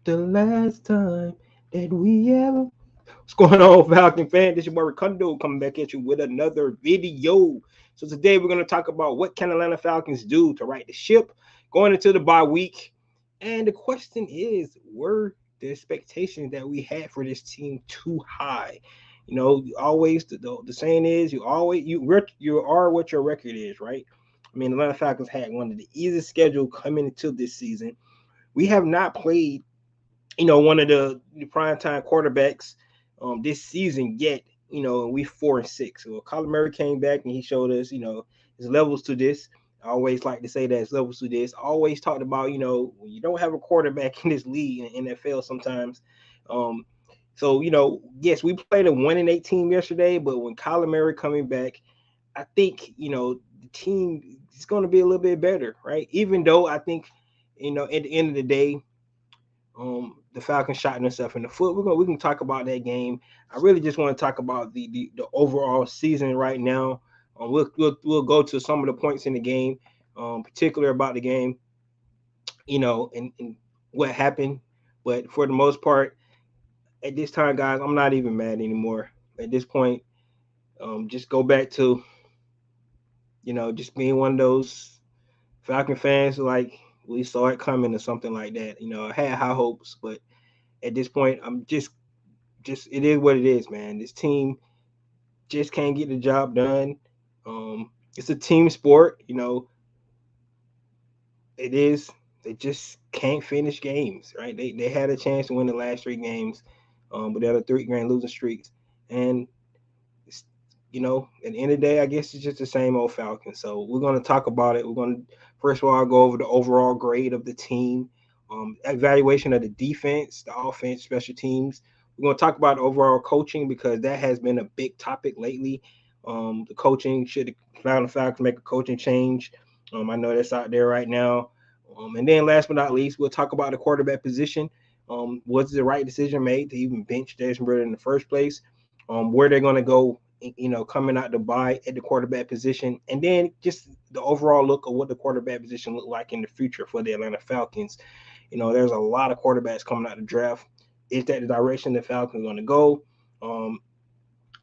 The last time that we ever. What's going on, Falcon fan? This is your boy Ricardo coming back at you with another video. So today we're going to talk about what can Atlanta Falcons do to right the ship going into the bye week. And the question is, were the expectations that we had for this team too high? Always the saying is you are what your record is, right? I mean, Atlanta Falcons had one of the easiest schedule coming into this season. We have not played one of the prime time quarterbacks this season yet. We 4-6. So Kyler Murray came back and he showed us, his levels to this. I always like to say that it's levels to this. I always talked about, when you don't have a quarterback in this league in NFL sometimes. Um, so, yes, we played a 1-8 team yesterday, but when Kyler Murray coming back, I think, the team is going to be a little bit better, right? Even though I think, at the end of the day, the Falcons shot themselves in the foot. We can talk about that game. I really just want to talk about the overall season right now. We'll go to some of the points in the game, particular about the game, and what happened. But for the most part, at this time, guys, I'm not even mad anymore. At this point, just go back to just being one of those Falcon fans like we saw it coming or something like that. I had high hopes, but at this point, I'm just it is what it is, man. This team just can't get the job done. It's a team sport, it is. They just can't finish games, right? They had a chance to win the last three games, but they had a 3 game losing streaks, and it's, at the end of the day, I guess it's just the same old Falcons. So we're going to talk about it. We're going to first of all go over the overall grade of the team, evaluation of the defense, the offense, special teams. We're going to talk about overall coaching because that has been a big topic lately. The coaching should the Falcons make a coaching change. I know that's out there right now. And then last but not least, we'll talk about the quarterback position. Was the right decision made to even bench Desmond Ridder in the first place? Where they're going to go, coming out to buy at the quarterback position, and then just the overall look of what the quarterback position look like in the future for the Atlanta Falcons. There's a lot of quarterbacks coming out the draft. Is that the direction the Falcons are going to go? Um,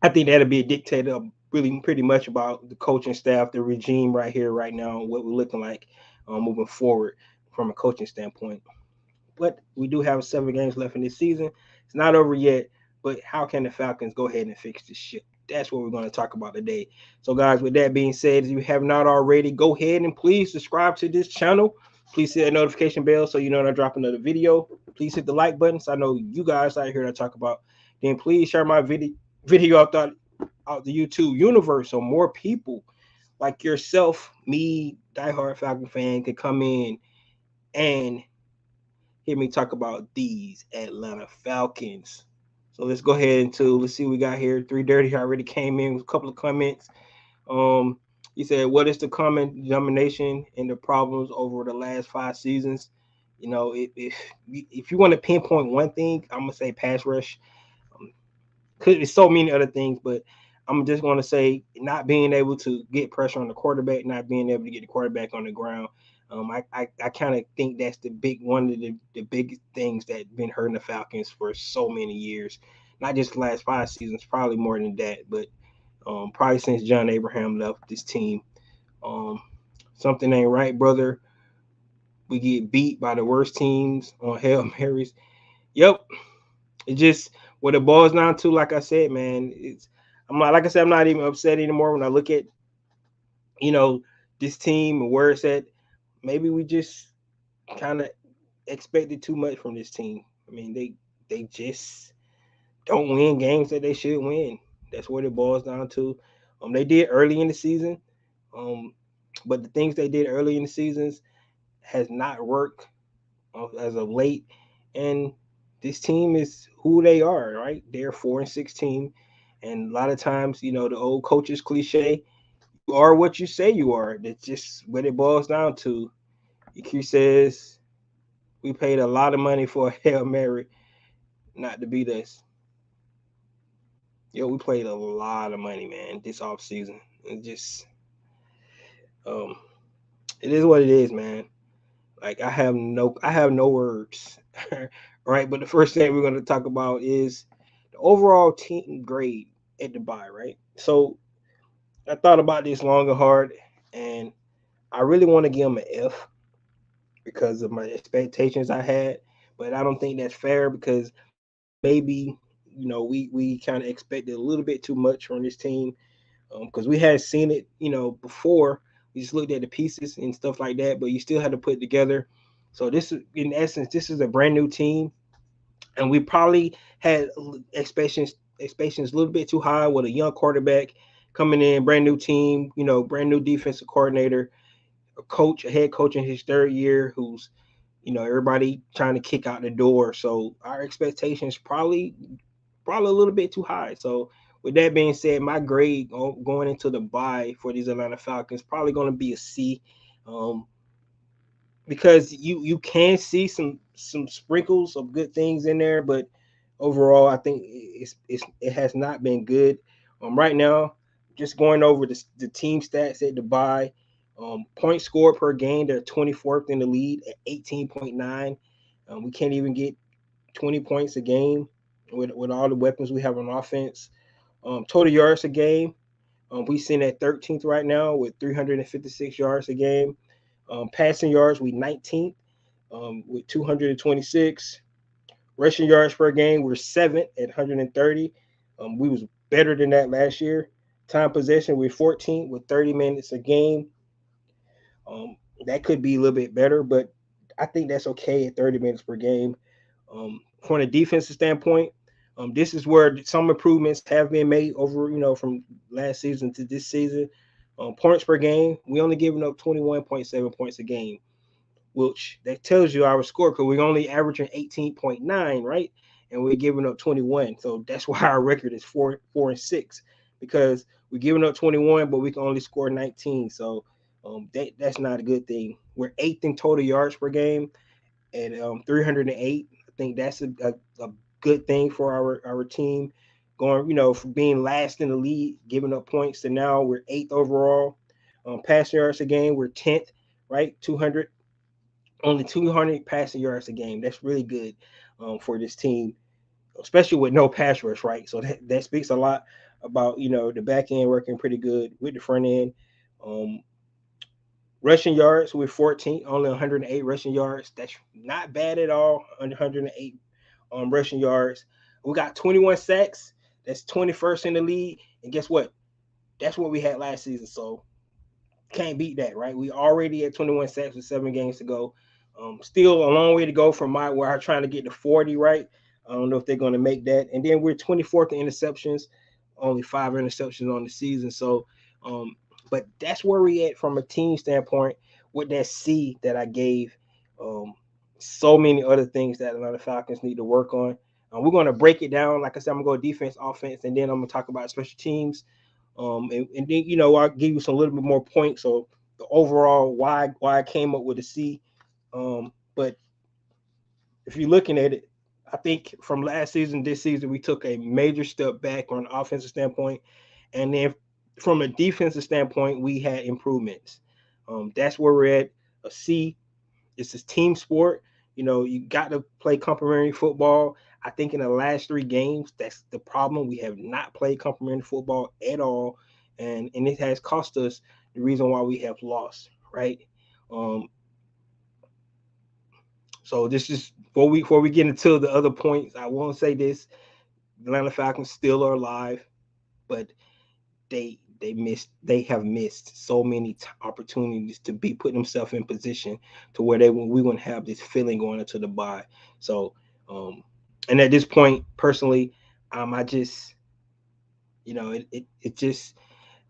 I think that'll be dictated of really pretty much about the coaching staff, the regime right here, right now, what we're looking like moving forward from a coaching standpoint. But we do have 7 games left in this season. It's not over yet, but how can the Falcons go ahead and fix this ship? That's what we're going to talk about today. So, guys, with that being said, if you have not already, go ahead and please subscribe to this channel. Please hit that notification bell so you know when I drop another video. Please hit the like button so I know you guys out here to talk about. Then please share my video out the YouTube universe so more people like yourself, me, diehard Falcon fan, can come in and hear me talk about these Atlanta Falcons. So let's go ahead into let's see what we got here. Three Dirty already came in with a couple of comments. Um, he said, "What is the common denomination in the problems over the last 5 seasons?" If you want to pinpoint one thing, I'm gonna say pass rush. Could be so many other things, but I'm just going to say not being able to get pressure on the quarterback, not being able to get the quarterback on the ground. I kind of think that's the big one of the biggest things that been hurting the Falcons for so many years, not just the last 5 seasons, probably more than that, but probably since John Abraham left this team. Um, Something ain't right, brother. We get beat by the worst teams on Hail Marys. Yep, it just what it boils down to, like I said, man, I'm not like I said, I'm not even upset anymore when I look at, you know, this team and where it's at. Maybe we just kind of expected too much from this team. I mean, they just don't win games that they should win. That's what it boils down to. They did early in the season, um, but the things they did early in the seasons has not worked as of late. And this team is who they are, right? They're 4-16, and a lot of times, the old coaches cliche, "You are what you say you are." That's just what it boils down to. EQ says we paid a lot of money for a Hail Mary not to beat us. Yo, we paid a lot of money, man, this off season. It just, um, it is what it is, man. Like I have no words. right? But the first thing we're going to talk about is the overall team grade at the bye, right? So I thought about this long and hard, and I really want to give them an F because of my expectations I had, but I don't think that's fair because maybe we kind of expected a little bit too much from this team because we had seen it before. We just looked at the pieces and stuff like that, but you still had to put it together. So this is, in essence, this is a brand new team, and we probably had expectations a little bit too high with a young quarterback coming in, brand new team, brand new defensive coordinator, a head coach in his third year, who's everybody trying to kick out the door. So our expectations probably a little bit too high. So with that being said, my grade going into the bye for these Atlanta Falcons probably going to be a C. Um, because you can see some sprinkles of good things in there, but overall, I think it has not been good. Right now, just going over the team stats at Dubai, points scored per game, they're 24th in the lead at 18.9. We can't even get 20 points a game with all the weapons we have on offense. Total yards a game, we sitting at 13th right now with 356 yards a game. Passing yards, we 19th with 226. Rushing yards per game, we're seventh at 130. We was better than that last year. Time possession, we're 14th with 30 minutes a game. That could be a little bit better, but I think that's okay at 30 minutes per game. From a defensive standpoint, this is where some improvements have been made over, from last season to this season. Points per game, we only giving up 21.7 points a game, which that tells you our score because we're only averaging 18.9, right? And we're giving up 21. So that's why our record is 4-6 because we're giving up 21, but we can only score 19. So that's not a good thing. We're eighth in total yards per game at 308. I think that's a good thing for our team. Going, from being last in the league, giving up points to now we're eighth overall. Passing yards a game, we're 10th, right? 200 only 200 passing yards a game. That's really good for this team, especially with no pass rush, right? So that speaks a lot about the back end working pretty good with the front end. Um, Rushing yards, we're 14th, only 108 rushing yards. That's not bad at all. 108 rushing yards. We got 21 sacks. That's 21st in the league. And guess what? That's what we had last season. So can't beat that, right? We already at 21 sacks with 7 games to go. Still a long way to go from where I'm trying to get to 40, right? I don't know if they're going to make that. And then we're 24th in interceptions, only 5 interceptions on the season. So, but that's where we at from a team standpoint with that C that I gave. Um, so many other things that Atlanta Falcons need to work on. We're going to break it down. Like I said, I'm going to go defense, offense, and then I'm going to talk about special teams. And then I'll give you some little bit more points. So the overall why I came up with a C. But if you're looking at it, I think from last season, this season, we took a major step back on an offensive standpoint. And then from a defensive standpoint, we had improvements. That's where we're at. A C. It's a team sport. You got to play complementary football. I think in the last 3 games, that's the problem. We have not played complementary football at all, and it has cost us the reason why we have lost. Right. Um, so this is before we get into the other points. I won't say this: the Atlanta Falcons still are alive, but they have missed so many opportunities to be putting themselves in position to where we're going to have this feeling going into the bye. So, and at this point, personally, I just it just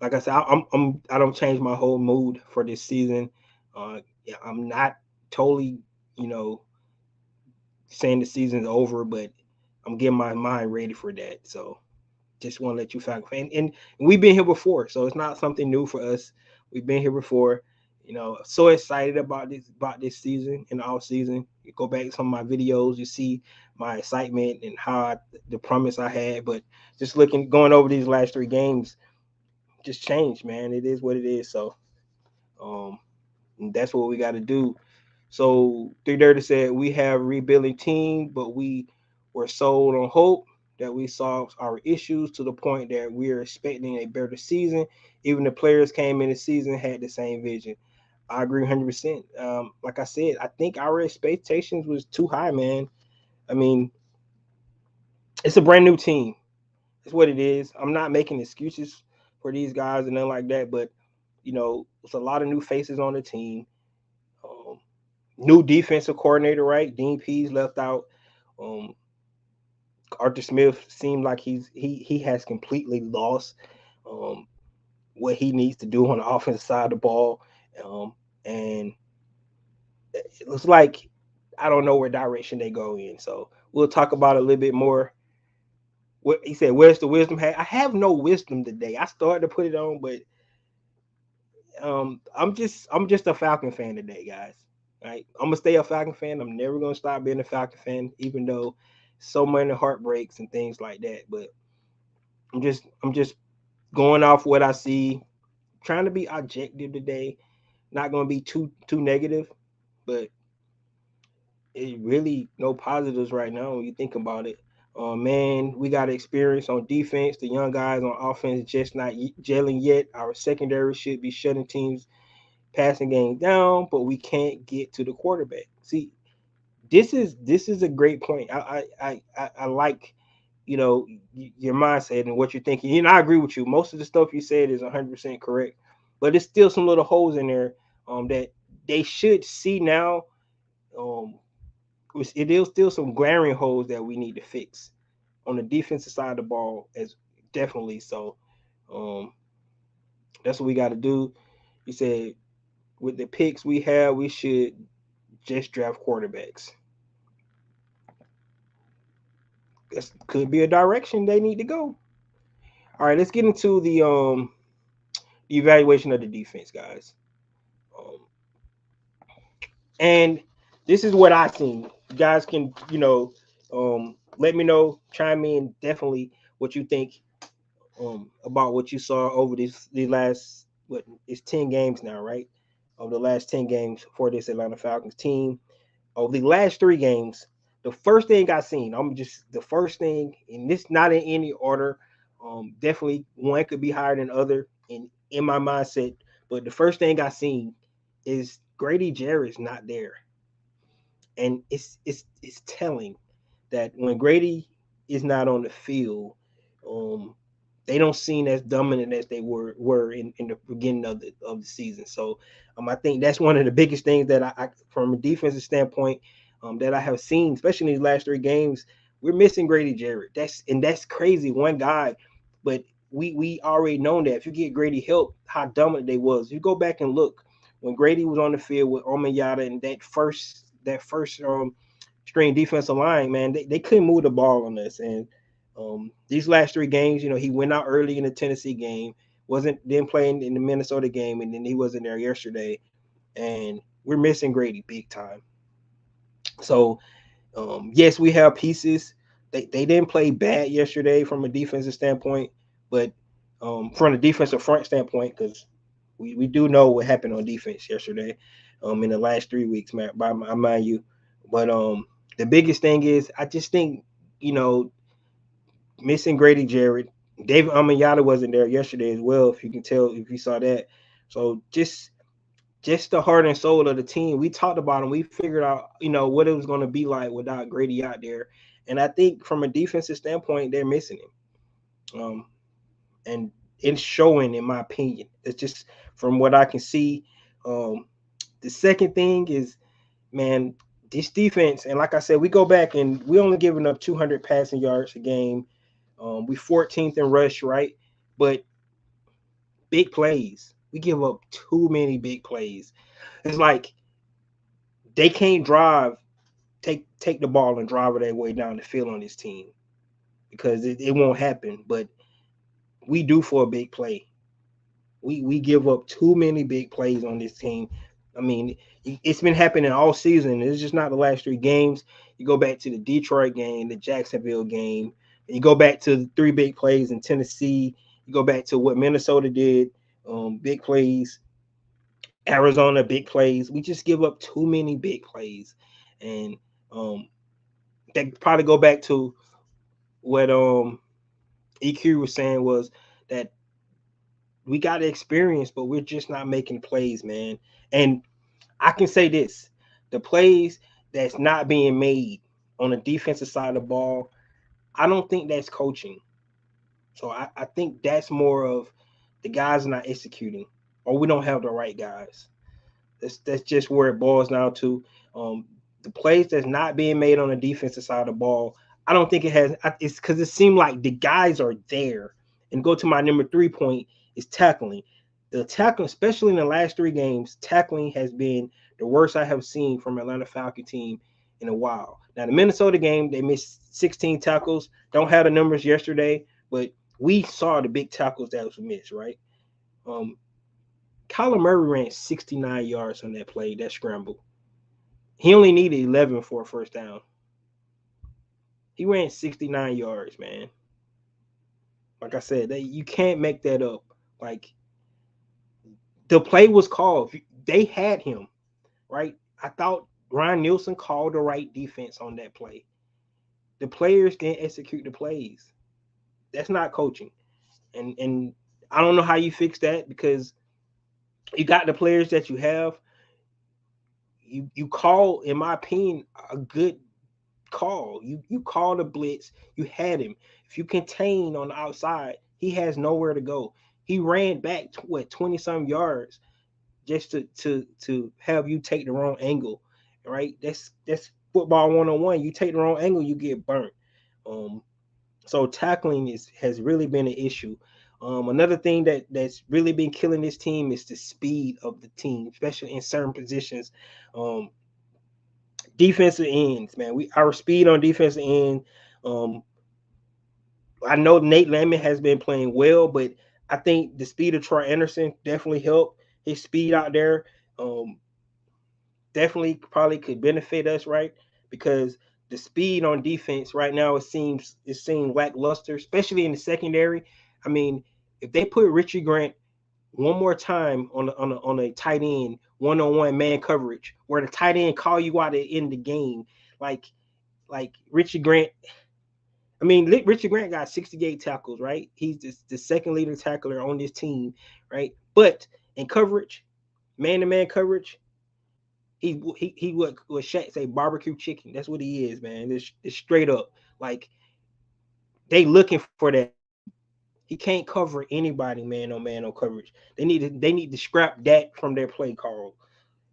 like I said, I don't change my whole mood for this season. Yeah, I'm not totally you know saying the season's over, but I'm getting my mind ready for that. So just want to let you fact and we've been here before, so it's not something new for us. We've been here before. So excited about this season and all season. You go back to some of my videos, you see my excitement and the promise I had. But just going over these last 3 games, just changed, man. It is what it is. So, that's what we got to do. So 330 said we have rebuilding team, but we were sold on hope that we solved our issues to the point that we are expecting a better season. Even the players came in the season had the same vision. I agree 100%. Like I said, I think our expectations was too high, man. I mean, it's a brand new team. It's what it is. I'm not making excuses for these guys and nothing like that, but it's a lot of new faces on the team. Um, New defensive coordinator, right? Dean Pease left out. Um, Arthur Smith seemed like he has completely lost um, what he needs to do on the offensive side of the ball, and it looks like I don't know where direction they go in. So we'll talk about it a little bit more. What he said, "Where's the wisdom?" I have no wisdom today. I started to put it on, but I'm just a Falcon fan today, guys. Right? I'm gonna stay a Falcon fan. I'm never gonna stop being a Falcon fan, even though so many heartbreaks and things like that. But I'm just going off what I see, trying to be objective today. Not gonna be too negative, but it really no positives right now when you think about it. Man, we got experience on defense. The young guys on offense just not gelling yet. Our secondary should be shutting teams passing game down, but we can't get to the quarterback. See, this is a great point. I like your mindset and what you're thinking. And I agree with you. Most of the stuff you said is 100% correct, but there's still some little holes in there that they should see now. Um, it is still some glaring holes that we need to fix on the defensive side of the ball, as definitely so. Um, that's what we got to do. You said with the picks we have, we should just draft quarterbacks. That could be a direction they need to go. All right, let's get into the evaluation of the defense, guys. Um, and this is what I seen. You guys can let me know, chime in definitely what you think about what you saw over these last what it's 10 games now, right? Of the last 10 games for this Atlanta Falcons team. Of the last 3 games, the first thing I seen, I'm just the first thing, and this not in any order. Definitely one could be higher than other in my mindset, but the first thing I seen is Grady Jarrett's not there, and it's telling that when Grady is not on the field, um, they don't seem as dominant as they were in the beginning of the season. So I think that's one of the biggest things that I from a defensive standpoint that I have seen, especially in these last 3 games. We're missing Grady Jarrett. That's crazy. One guy, but we already known that if you get Grady help, how dominant they was. You go back and look when Grady was on the field with Omenyada and that first string defensive line, man, they couldn't move the ball on us. And these last 3 games, he went out early in the Tennessee game, wasn't then playing in the Minnesota game, and then he wasn't there yesterday. And we're missing Grady big time. So yes, we have pieces. They didn't play bad yesterday from a defensive standpoint, but from the defensive front standpoint, because we do know what happened on defense yesterday, in the last 3 weeks, man. By I mind you, but the biggest thing is I just think you know missing Grady Jarrett, David Amenyata wasn't there yesterday as well. If you can tell, if you saw that, so just the heart and soul of the team. We talked about him. We figured out, what it was going to be like without Grady out there. And I think from a defensive standpoint, they're missing him. And it's showing, in my opinion. It's just from what I can see. Um, the second thing is, man, this defense. And like I said, we go back and we only giving up 200 passing yards a game. We 14th in rush, right? But big plays. We give up too many big plays. It's like they can't take the ball and drive it their way down the field on this team because it won't happen. But we do for a big play. We give up too many big plays on this team. I mean, it's been happening all season. It's just not the last 3 games. You go back to the Detroit game, the Jacksonville game. You go back to the 3 big plays in Tennessee. You go back to what Minnesota did, big plays. Arizona big plays. We just give up too many big plays, and that probably go back to what EQ was saying was that we got the experience, but we're just not making plays, man. And I can say this: the plays that's not being made on the defensive side of the ball, I don't think that's coaching. So I think that's more of the guys not executing, or we don't have the right guys. That's just where it boils down to. Um, the plays that's not being made on the defensive side of the ball, I don't think it has. It's because it seemed like the guys are there. And go to my number 3 point is tackling. The tackling, especially in the last 3 games, tackling has been the worst I have seen from Atlanta Falcon team in a while. Now the Minnesota game, they missed 16 tackles. Don't have the numbers yesterday, but we saw the big tackles that was missed, right? Um, Kyler Murray ran 69 yards on that play, that scramble. He only needed 11 for a first down. He ran 69 yards, man. Like I said, you can't make that up. Like the play was called. They had him, right? I thought Ryan Nielsen called the right defense on that play. The players didn't execute the plays. That's not coaching. And I don't know how you fix that because you got the players that you have. You call, in my opinion, a good call. You call the blitz. You had him. If you contain on the outside, he has nowhere to go. He ran back 20 some yards just to have you take the wrong angle, right? That's football 101. You take the wrong angle, you get burnt. Um, so tackling has really been an issue. Another thing that's really been killing this team is the speed of the team, especially in certain positions. Um, Defensive ends, man. Our speed on defensive end. Um, I know Nate Lemon has been playing well, but I think the speed of Troy Anderson definitely helped. His speed out there um, definitely probably could benefit us, right? Because the speed on defense right now it seems lackluster, especially in the secondary. I mean, if they put Richie Grant one more time on a tight end 1-on-1 man coverage, where the tight end call you out at end the game, like Richie Grant. I mean, Richie Grant got 68 tackles, right? He's the second leading tackler on this team, right? But in coverage, man to man coverage, he what Shaq say, barbecue chicken. That's what he is, man. It's straight up. Like they looking for that from him. He can't cover anybody man on coverage. They need to scrap that from their play call.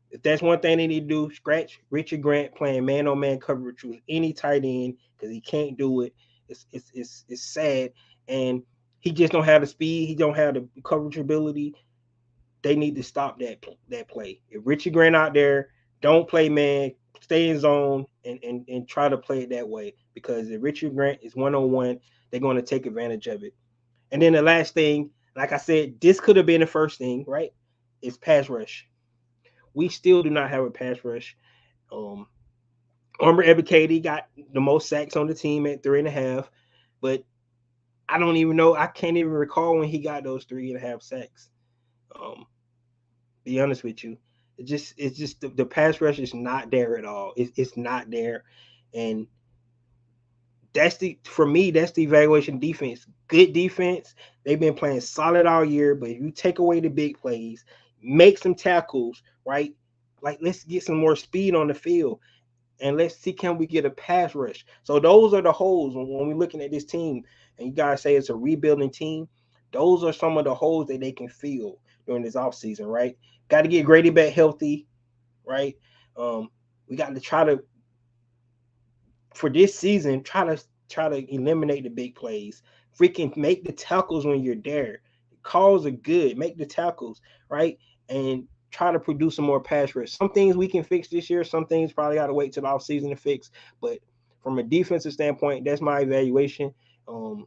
If that's one thing they need to do, scratch Richard Grant playing man on man coverage with any tight end because he can't do it. It's sad, and he just don't have the speed. He don't have the coverage ability. They need to stop that play. If Richard Grant out there, don't play man, stay in zone and try to play it that way because if Richard Grant is 1-on-1, they're going to take advantage of it. And then the last thing, like I said, this could have been the first thing, right? Is pass rush. We still do not have a pass rush. Um, Armor Ebiketie got the most sacks on the team at 3.5, but I don't even know. I can't even recall when he got those 3.5 sacks. Um, be honest with you, it's just the pass rush is not there at all. It's not there, and that's the for me that's the evaluation defense. Good defense. They've been playing solid all year, but if you take away the big plays, make some tackles, right? Like let's get some more speed on the field and let's see can we get a pass rush. So those are the holes when we're looking at this team. And you guys say it's a rebuilding team. Those are some of the holes that they can fill during this offseason, right? Got to get Grady back healthy, right? We got to try to for this season try to eliminate the big plays. Freaking make the tackles when you're there. Calls are good. Make the tackles, right? And try to produce some more pass rush. Some things we can fix this year. Some things probably got to wait till the off season to fix. But from a defensive standpoint, that's my evaluation. Um,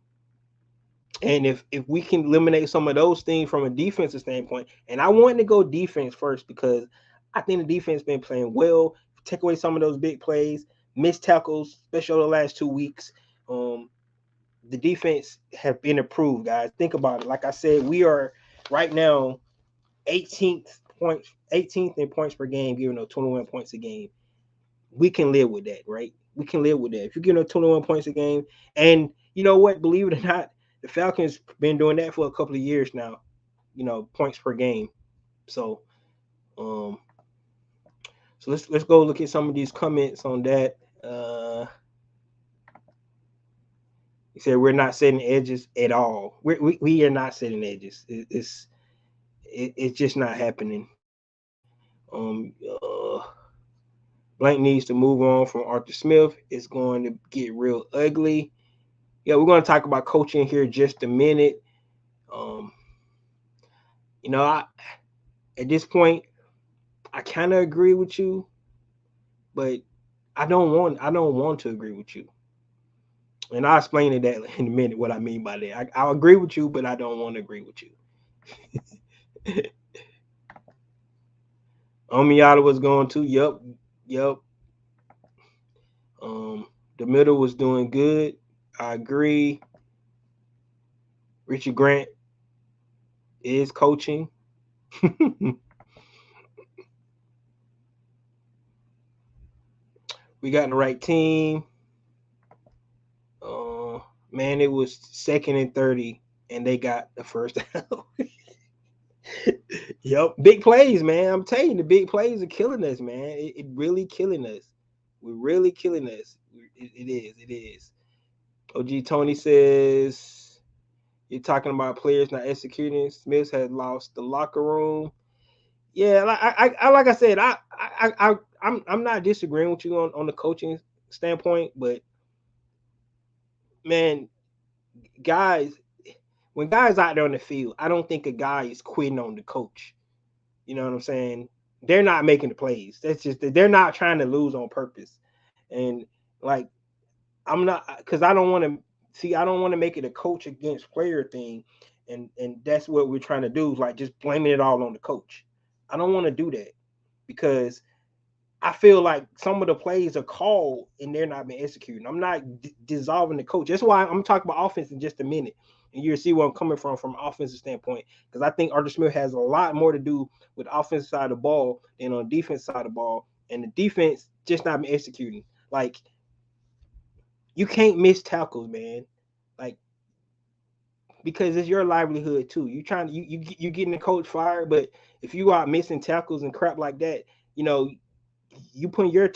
and if we can eliminate some of those things from a defensive standpoint, and I want to go defense first because I think the defense been playing well. Take away some of those big plays, missed tackles, especially the last 2 weeks. Um, the defense have been improved, guys. Think about it. Like I said, we are right now 18th points, 18th in points per game, giving up 21 points a game. We can live with that, right? We can live with that. If you're giving up 21 points a game, and you know what, believe it or not, the Falcons been doing that for a couple of years now. Points per game. So, um, so let's go look at some of these comments on that. He said we're not setting edges at all. We are not setting edges. It's just not happening. Blank needs to move on from Arthur Smith. It's going to get real ugly. Yeah, we're going to talk about coaching here just a minute. At this point, I kind of agree with you, but I don't want to agree with you. And I'll explain that in a minute what I mean by that. I'll agree with you, but I don't want to agree with you. Omiata was going to. Yep. The middle was doing good. I agree. Richard Grant is coaching. We got the right team. Man, it was 2nd and 30, and they got the first down. Yep, big plays, man. I'm telling you, the big plays are killing us, man. It really killing us. We're really killing us. It is. OG Tony says you're talking about players not executing. Smith has lost the locker room. Yeah, like I said, I'm not disagreeing with you on the coaching standpoint, but man, guys, when guys out there on the field, I don't think a guy is quitting on the coach. You know what I'm saying? They're not making the plays. That's just they're not trying to lose on purpose. And like I'm not because I don't want to see. I don't want to make it a coach against player thing, and that's what we're trying to do. Is like just blaming it all on the coach. I don't want to do that because I feel like some of the plays are called and they're not being executed. I'm not dissolving the coach. That's why I'm talking about offense in just a minute, and you'll see where I'm coming from an offensive standpoint. Because I think Arthur Smith has a lot more to do with the offensive side of the ball than on the defense side of the ball, and the defense just not been executing. Like you can't miss tackles, man. Like because it's your livelihood too. You trying to you getting the coach fired, but if you are missing tackles and crap like that, you put your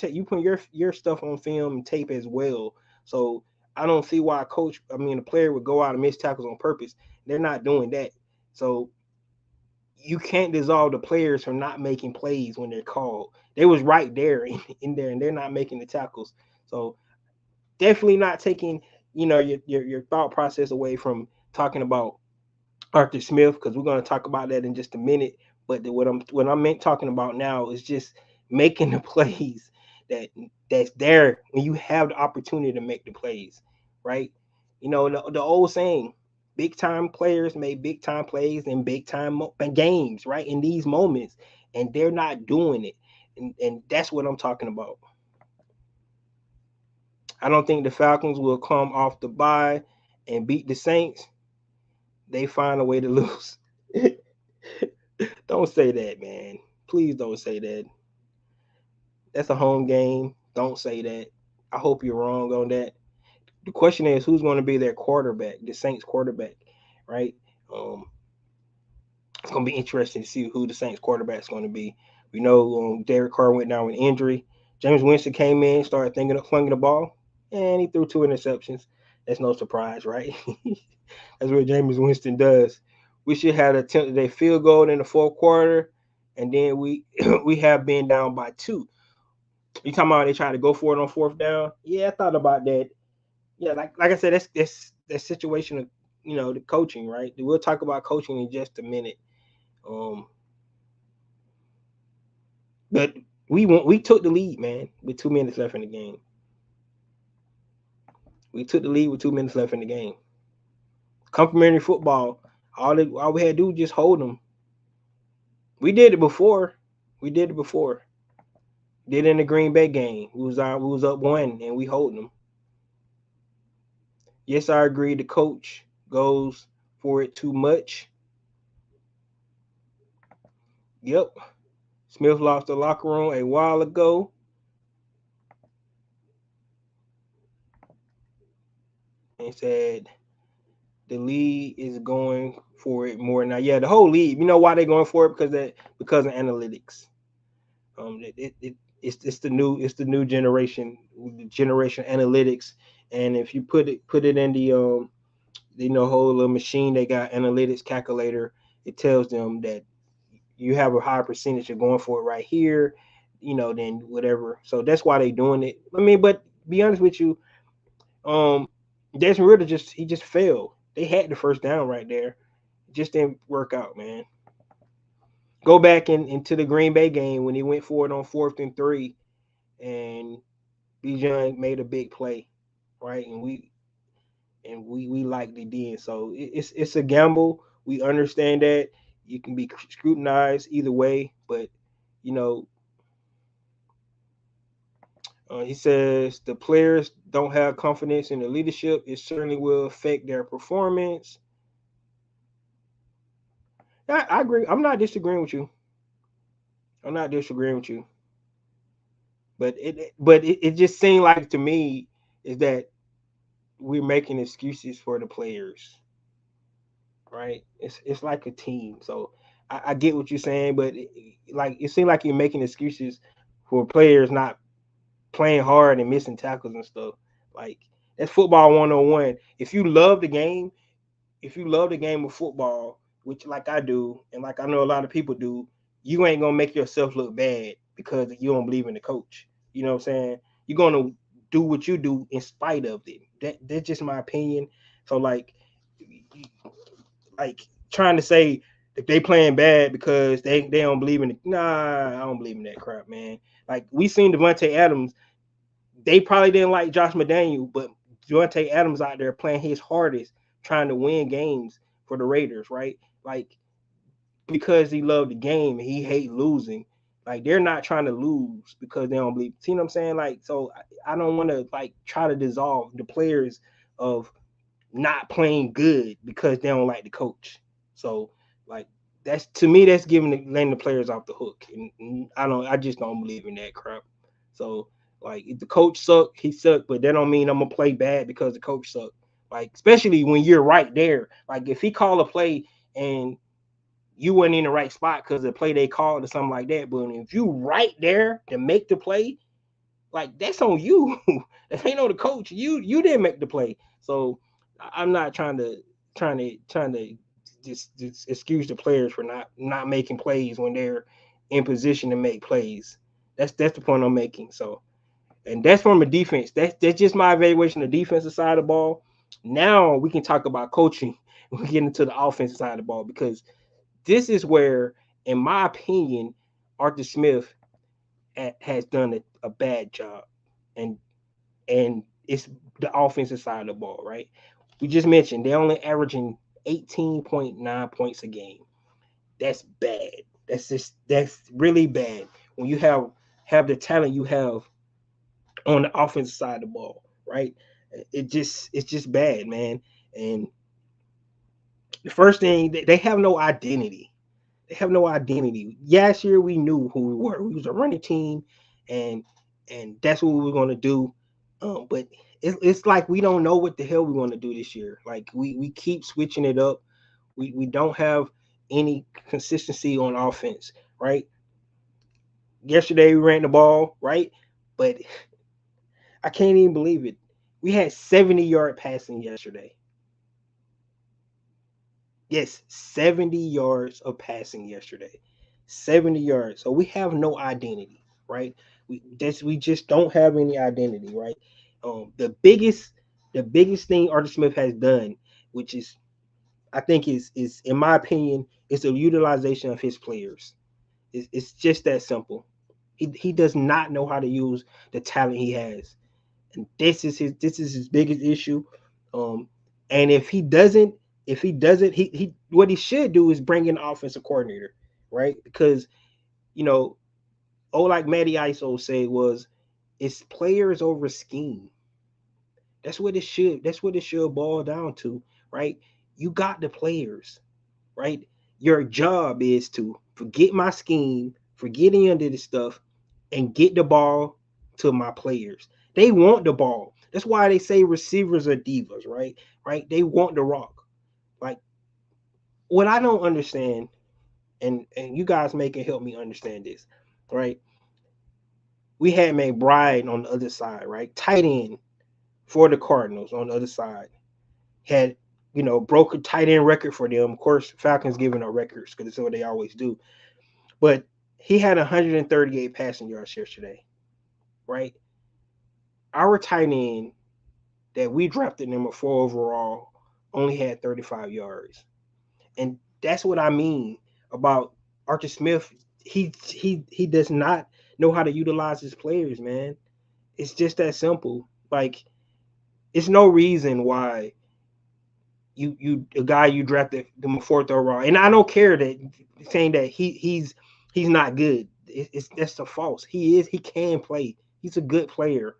stuff on film and tape as well. So I don't see why a player would go out and miss tackles on purpose. They're not doing that. So you can't dissolve the players from not making plays when they're called. They was right there in there, and they're not making the tackles. So definitely not taking your thought process away from talking about Arthur Smith because we're going to talk about that in just a minute. But what I'm talking about now is just making the plays that's there when you have the opportunity to make the plays, right? The old saying, big time players make big time plays in big time games, right? In these moments, and they're not doing it, and that's what I'm talking about. I don't think the Falcons will come off the bye and beat the Saints. They find a way to lose. Don't say that, man. Please don't say that. That's a home game. Don't say that. I hope you're wrong on that. The question is who's going to be their quarterback, the Saints quarterback, right? It's going to be interesting to see who the Saints quarterback is going to be. We know Derek Carr went down with injury. James Winston came in, started flinging the ball, and he threw 2 interceptions. That's no surprise, right? That's what James Winston does. We should have attempted a field goal in the fourth quarter, and then we have been down by 2. You talking about they try to go for it on 4th down? Yeah, I thought about that. Yeah, like I said, that's situation of the coaching, right? We'll talk about coaching in just a minute. But we took the lead, man, with 2 minutes left in the game. We took the lead with 2 minutes left in the game. Complimentary football. All we had to do was just hold them. We did it before. Did it in the Green Bay game. We was up 1 and we hold them. Yes, I agree. The coach goes for it too much. Yep. Smith lost the locker room a while ago and said the league is going for it more now. Yeah, the whole league. You know why they're going for it? Because of analytics. It's the new generation analytics. And if you put it in the whole little machine they got analytics calculator, it tells them that you have a higher percentage of going for it right here, than whatever. So that's why they doing it. I mean, but be honest with you, um, Desmond Ritter just failed. They had the first down right there, it just didn't work out, man. Go back into the Green Bay game when he went for it on 4th and 3, and Bijan made a big play, right? And we liked it then. So it's a gamble. We understand that you can be scrutinized either way, but you know, he says the players don't have confidence in the leadership. It certainly will affect their performance. I agree. I'm not disagreeing with you. I'm not disagreeing with you. But it just seemed like to me is that we're making excuses for the players, right? It's like a team. So I get what you're saying, but it seems like you're making excuses for players not playing hard and missing tackles and stuff. Like that's football 101. If you love the game of football, which like I do, and like I know a lot of people do, you ain't gonna make yourself look bad because you don't believe in the coach. You know what I'm saying? You're gonna do what you do in spite of it. That's just my opinion. So like trying to say if they playing bad because they don't believe in it. Nah, I don't believe in that crap, man. Like we seen Devontae Adams, they probably didn't like Josh McDaniel, but Devontae Adams out there playing his hardest, trying to win games for the Raiders, right? Like because he loved the game and he hate losing. Like they're not trying to lose because they don't believe. See what I'm saying? Like so, I don't want to like try to dissolve the players of not playing good because they don't like the coach. So like that's to me that's letting the players off the hook, and I just don't believe in that crap. So like if the coach sucked, he sucked, but that don't mean I'm gonna play bad because the coach sucked. Like especially when you're right there. Like if he call a play and you weren't in the right spot because the play they called or something like that, but if you right there to make the play, like that's on you. That ain't on the coach. You didn't make the play. So I'm not trying to just excuse the players for not making plays when they're in position to make plays. That's the point I'm making. So and that's from a defense. That's just my evaluation of the defensive side of the ball. Now we can talk about coaching. We get into the offensive side of the ball because this is where, in my opinion, Arthur Smith has done a bad job, and it's the offensive side of the ball, right? We just mentioned they're only averaging 18.9 points a game. That's bad. That's really bad when you have the talent you have on the offensive side of the ball, right? It's just bad, man. And the first thing they have no identity. They have no identity. Last year we knew who we were. We was a running team, and that's what we were going to do. But it's like we don't know what the hell we want to do this year. Like we keep switching it up. We don't have any consistency on offense, right? Yesterday we ran the ball, right? But I can't even believe it. We had 70-yard passing yesterday. Yes, 70 yards of passing yesterday. 70 yards. So we have no identity, right? We just don't have any identity, right? The biggest thing Arthur Smith has done, which is I think is in my opinion, is the utilization of his players. It's just that simple. He does not know how to use the talent he has, and this is his biggest issue. Um, and if he doesn't, he what he should do is bring in an offensive coordinator, right? Because you know, like Matty Iso said was, it's players over scheme. That's what it should boil down to, right? You got the players, right? Your job is to forget my scheme, forget any of this stuff, and get the ball to my players. They want the ball. That's why they say receivers are divas, right? Right? They want the rock. Like what I don't understand, and you guys may can help me understand this, right? We had McBride on the other side, right? Tight end for the Cardinals on the other side had broke a tight end record for them. Of course, Falcons giving up records because that's what they always do. But he had 138 passing yards yesterday, right? Our tight end that we drafted number 4 overall only had 35 yards, and that's what I mean about Arthur Smith. He does not know how to utilize his players, man. It's just that simple. Like, it's no reason why you a guy you drafted the 4th overall, and I don't care that saying that he's not good. It's that's a false. He can play. He's a good player.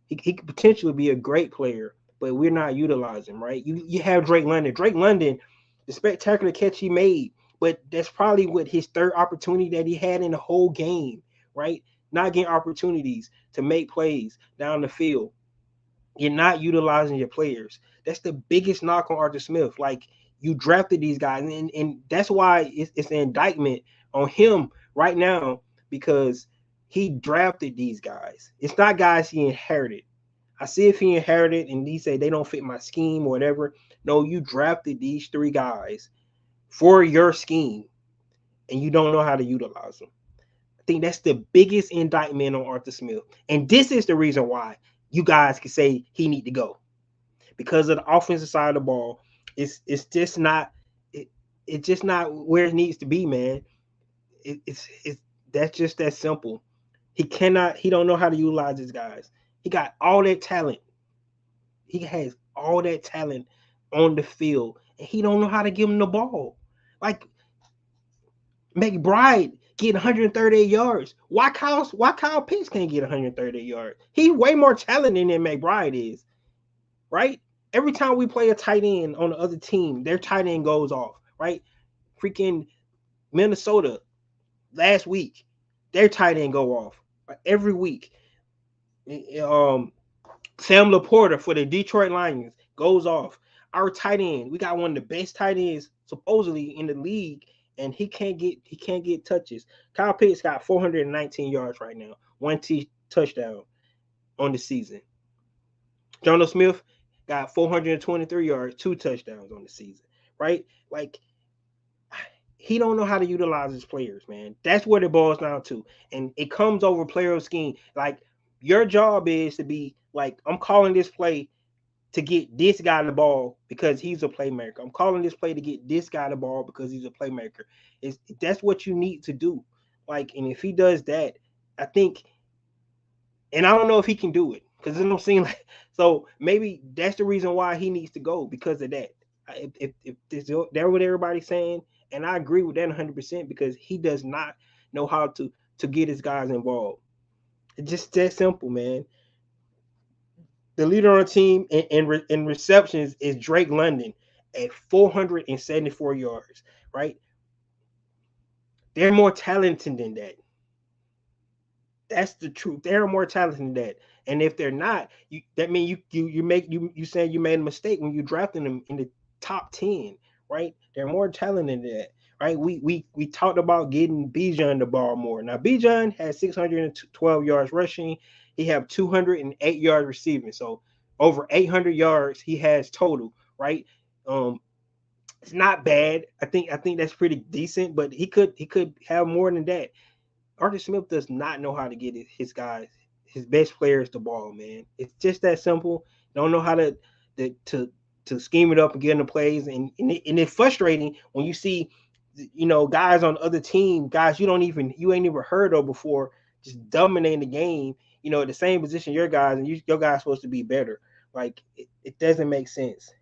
He could potentially be a great player, but we're not utilizing him, right? You have Drake London. Drake London, the spectacular catch he made, but that's probably what his third opportunity that he had in the whole game, right? Not getting opportunities to make plays down the field. You're not utilizing your players. That's the biggest knock on Arthur Smith. Like, you drafted these guys, and that's why it's an indictment on him right now because he drafted these guys. It's not guys he inherited. I see if he inherited and he say they don't fit my scheme or whatever. No, you drafted these 3 guys for your scheme, and you don't know how to utilize them. I think that's the biggest indictment on Arthur Smith, and this is the reason why you guys can say he need to go because of the offensive side of the ball. It's just not it's just not where it needs to be, man. It's that's just that simple. He don't know how to utilize his guys. He got all that talent. He has all that talent on the field, and he don't know how to give him the ball. Like McBride get 138 yards. Why Kyle Pitts can't get 138 yards? He's way more talented than McBride is, right? Every time we play a tight end on the other team, their tight end goes off, right? Freaking Minnesota last week, their tight end go off, right? Every week. Sam Laporta for the Detroit Lions goes off. Our tight end, we got one of the best tight ends supposedly in the league, and he can't get touches. Kyle Pitts got 419 yards right now, touchdown on the season. Jono Smith got 423 yards, 2 touchdowns on the season, right? Like, he don't know how to utilize his players, man. That's what it boils down to, and it comes over player scheme. Like, your job is to be like, I'm calling this play to get this guy the ball because he's a playmaker. I'm calling this play to get this guy the ball because he's a playmaker. That's what you need to do. Like, and if he does that, I think, and I don't know if he can do it because it don't seem like. So maybe that's the reason why he needs to go because of that. If that's what everybody's saying, and I agree with that 100% because he does not know how to get his guys involved. It's just that simple, man. The leader on the team in receptions is Drake London at 474 yards, right? They're more talented than that. That's the truth. They're more talented than that. And if they're not, that means you saying you made a mistake when you drafted them in the top 10, right? They're more talented than that, right? We talked about getting Bijan the ball more. Now Bijan has 612 yards rushing. He have 208 yards receiving. So over 800 yards he has total, right? Um, it's not bad. I think that's pretty decent, but he could have more than that. Arthur Smith does not know how to get his guys, his best players, the ball. Man, it's just that simple. Don't know how to scheme it up and get in the plays, and it's frustrating when you see, guys on the other team, guys you ain't even heard of before, just dominating the game. The same position your guys, and your guys supposed to be better. Like, it doesn't make sense.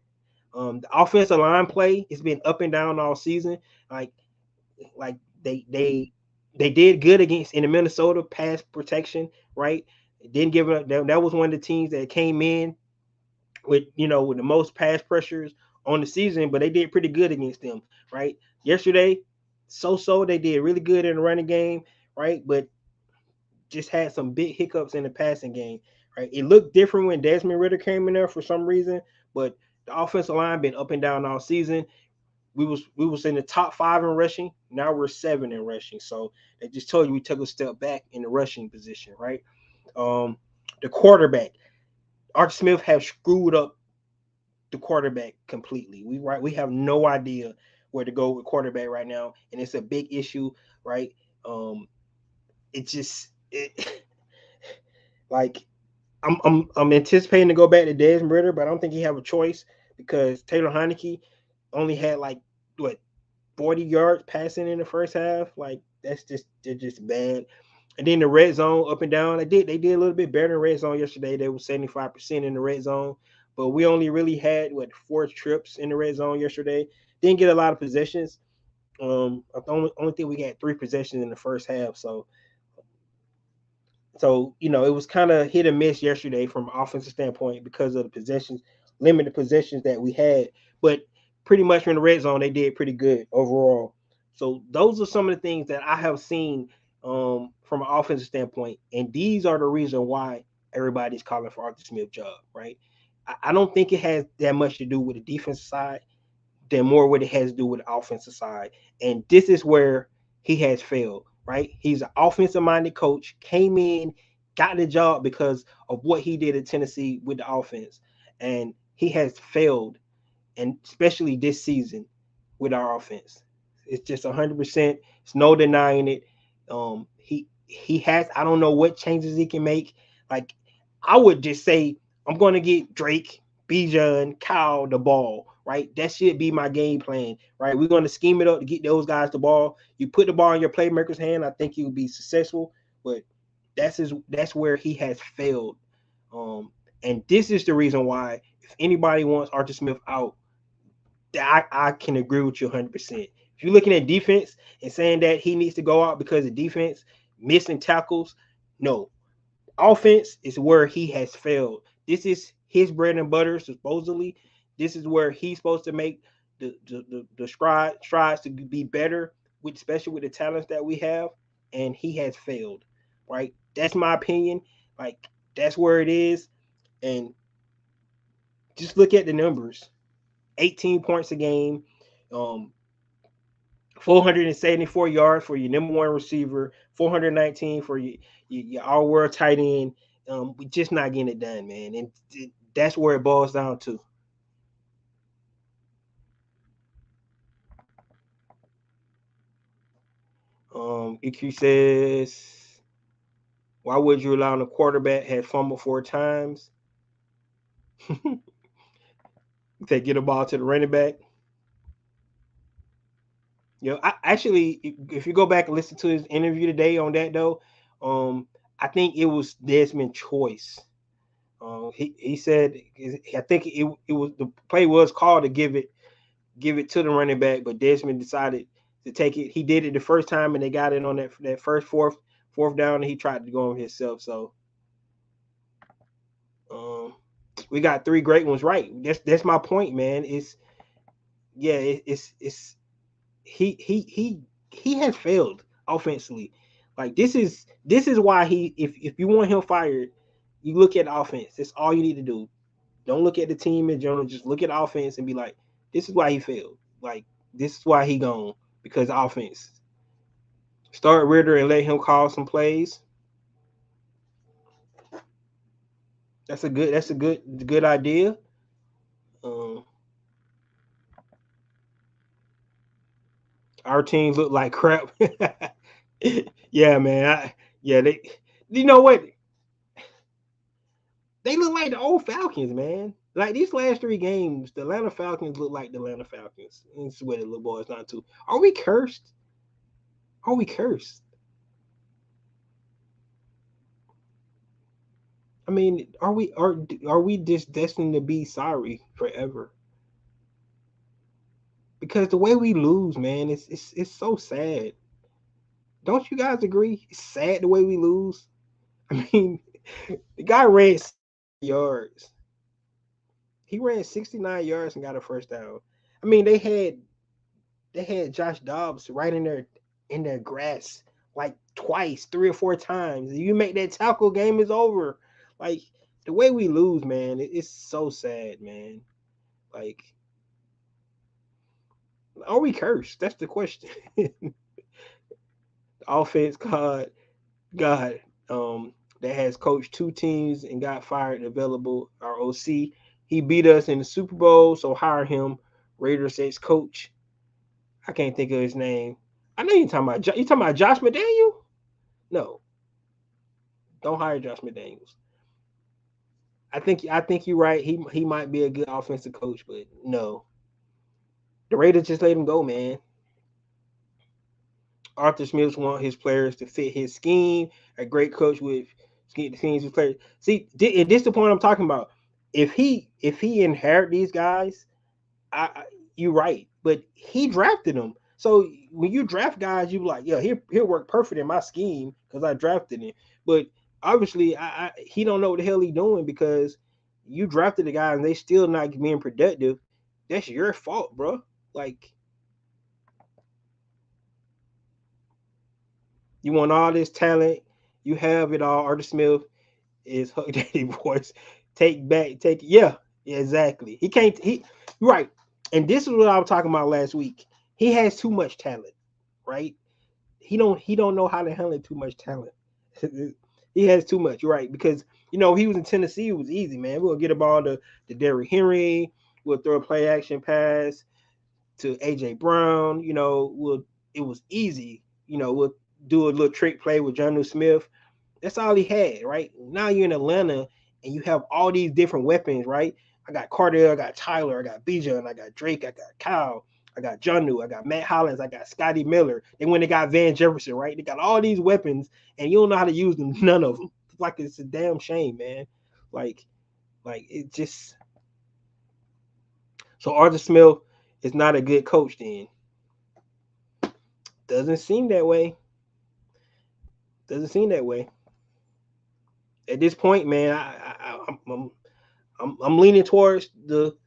The offensive line play has been up and down all season. Like like they did good against in the Minnesota pass protection, right? Didn't give up. That was one of the teams that came in with with the most pass pressures on the season, but they did pretty good against them, right? Yesterday, so they did really good in the running game, right? But just had some big hiccups in the passing game, right? It looked different when Desmond Ritter came in there for some reason, but the offensive line been up and down all season. We was in the top 5 in rushing. Now we're 7 in rushing. So they just told you we took a step back in the rushing position, right? Um, the quarterback, Arch Smith have screwed up the quarterback completely. We have no idea where to go with quarterback right now, and it's a big issue, right? Um, it just like I'm anticipating to go back to Desmond Ritter, but I don't think he have a choice because Taylor Heineke only had like what 40 yards passing in the first half. Like they're just bad. And then the red zone up and down. They did a little bit better in red zone yesterday. They were 75% in the red zone, but we only really had what 4 trips in the red zone yesterday. Didn't get a lot of possessions. I only think we got 3 possessions in the first half. So it was kind of hit and miss yesterday from an offensive standpoint because of the possessions, limited possessions that we had. But pretty much in the red zone, they did pretty good overall. So those are some of the things that I have seen from an offensive standpoint, and these are the reason why everybody's calling for Arthur Smith's job, right? I don't think it has that much to do with the defensive side than more what it has to do with the offensive side. And this is where he has failed, right? He's an offensive minded coach, came in, got the job because of what he did at Tennessee with the offense. And he has failed, and especially this season with our offense. It's just 100%. It's no denying it. He has. I don't know what changes he can make. Like I would just say, I'm going to get Drake, Bijan, Kyle the ball. Right, that should be my game plan. Right, we're going to scheme it up to get those guys the ball. You put the ball in your playmaker's hand, I think you'll be successful. But that's where he has failed. And this is the reason why, if anybody wants Arthur Smith out, I can agree with you 100%. If you're looking at defense and saying that he needs to go out because of defense, missing tackles, no. Offense is where he has failed. This is his bread and butter, supposedly. This is where he's supposed to make the strides to be better, especially with the talents that we have, and he has failed. Right? That's my opinion. Like that's where it is, and just look at the numbers. 18 points a game, um, 474 yards for your number one receiver, 419 for your all world tight end. We just not getting it done, man. And that's where it boils down to. EQ says, why would you allow the quarterback had fumbled 4 times? They get a ball to the running back. I actually, if you go back and listen to his interview today on that though, I think it was Desmond Choice. He said, I think it was the play was called to give it to the running back, but Desmond decided to take it. He did it the first time, and they got it on that first fourth down, and he tried to go on himself. So um, we got 3 great ones right. That's my point, man. It's he has failed offensively. Like this is why if you want him fired, you look at the offense. That's all you need to do. Don't look at the team in general. Just look at the offense and be like, this is why he failed. Like this is why he gone because offense. Start Ritter and let him call some plays. That's a good idea. Um, our teams look like crap. Yeah, man. Yeah, you know what? They look like the old Falcons, man. Like these last 3 games, the Atlanta Falcons look like the Atlanta Falcons. That's what the little boys not too. Are we cursed? Are we cursed? I mean, are we just destined to be sorry forever? Because the way we lose, man, it's so sad. Don't you guys agree? It's sad the way we lose. I mean, the guy ran yards. He ran 69 yards and got a first down. I mean, they had Josh Dobbs right in their grass like twice, 3 or 4 times. If you make that tackle, game is over. Like the way we lose, man, it's so sad, man. Like, are we cursed? That's the question. Offense God, that has coached 2 teams and got fired available. Our OC, he beat us in the Super Bowl, so hire him. Raiders ex coach. I can't think of his name. I know you're talking about. You talking about Josh McDaniel? No, don't hire Josh McDaniels. I think you're right. He might be a good offensive coach, but no, the Raiders just let him go, man. Arthur Smith want his players to fit his scheme. A great coach with schemes with players. See, and this is the point I'm talking about. If he inherit these guys, you're right. But he drafted them. So when you draft guys, you like, yeah, he'll work perfect in my scheme because I drafted him. But obviously, he don't know what the hell he doing because you drafted the guy and they still not being productive. That's your fault, bro. Like, you want all this talent, you have it all. Arthur Smith is Huck Daddy voice. Yeah, exactly. He can't he right. And this is what I was talking about last week. He has too much talent, right? He don't know how to handle too much talent. He has too much, right? Because he was in Tennessee, it was easy, man. We'll get a ball to Derrick Henry, we'll throw a play action pass to AJ Brown, it was easy. We'll do a little trick play with John Smith. That's all he had, right? Now you're in Atlanta and you have all these different weapons, right? I got Cardell, I got Tyler, I got Bijan, I got Drake, I got Kyle, I got Jonnu, I got Matt Hollins, I got Scotty Miller. Then when they got Van Jefferson, right? They got all these weapons and you don't know how to use them, none of them. It's like it's a damn shame, man. Like, it just so Arthur Smith is not a good coach then. Doesn't seem that way. Doesn't seem that way. At this point, man, I'm leaning towards the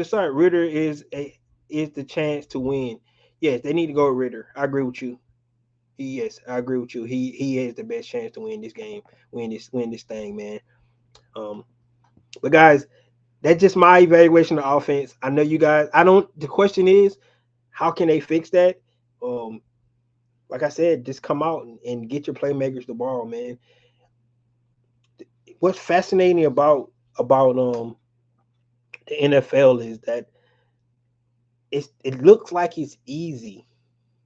side. Ritter is the chance to win. Yes, they need to go with Ritter. I agree with you. Yes, I agree with you. He has the best chance to win this game, win this thing, man. Um, but guys, that's just my evaluation of offense. I know you guys. I don't. The question is, how can they fix that? Um, like I said, just come out and get your playmakers the ball, man. What's fascinating about the NFL is that it looks like it's easy.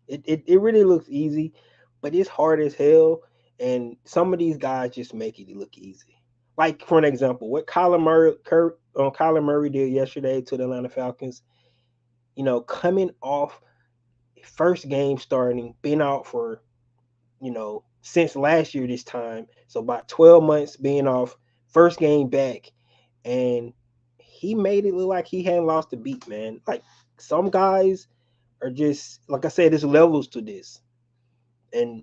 It really looks easy, but it's hard as hell. And some of these guys just make it look easy. Like for an example, what Kyler Murray did yesterday to the Atlanta Falcons. Coming off first game starting, being out for since last year this time. So about 12 months being off, first game back, and he made it look like he hadn't lost a beat, man. Like some guys are just like I said, there's levels to this. And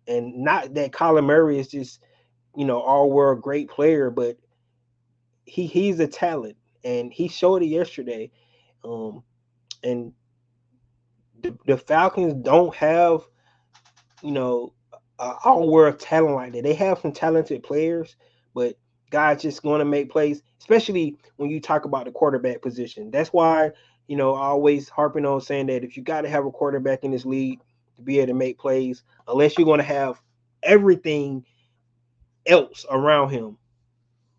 not that Kyler Murray is just, all world great player, but he's a talent and he showed it yesterday. And the Falcons don't have all world talent like that. They have some talented players, but guys just going to make plays, especially when you talk about the quarterback position. That's why I always harping on saying that if you got to have a quarterback in this league to be able to make plays, unless you're going to have everything else around him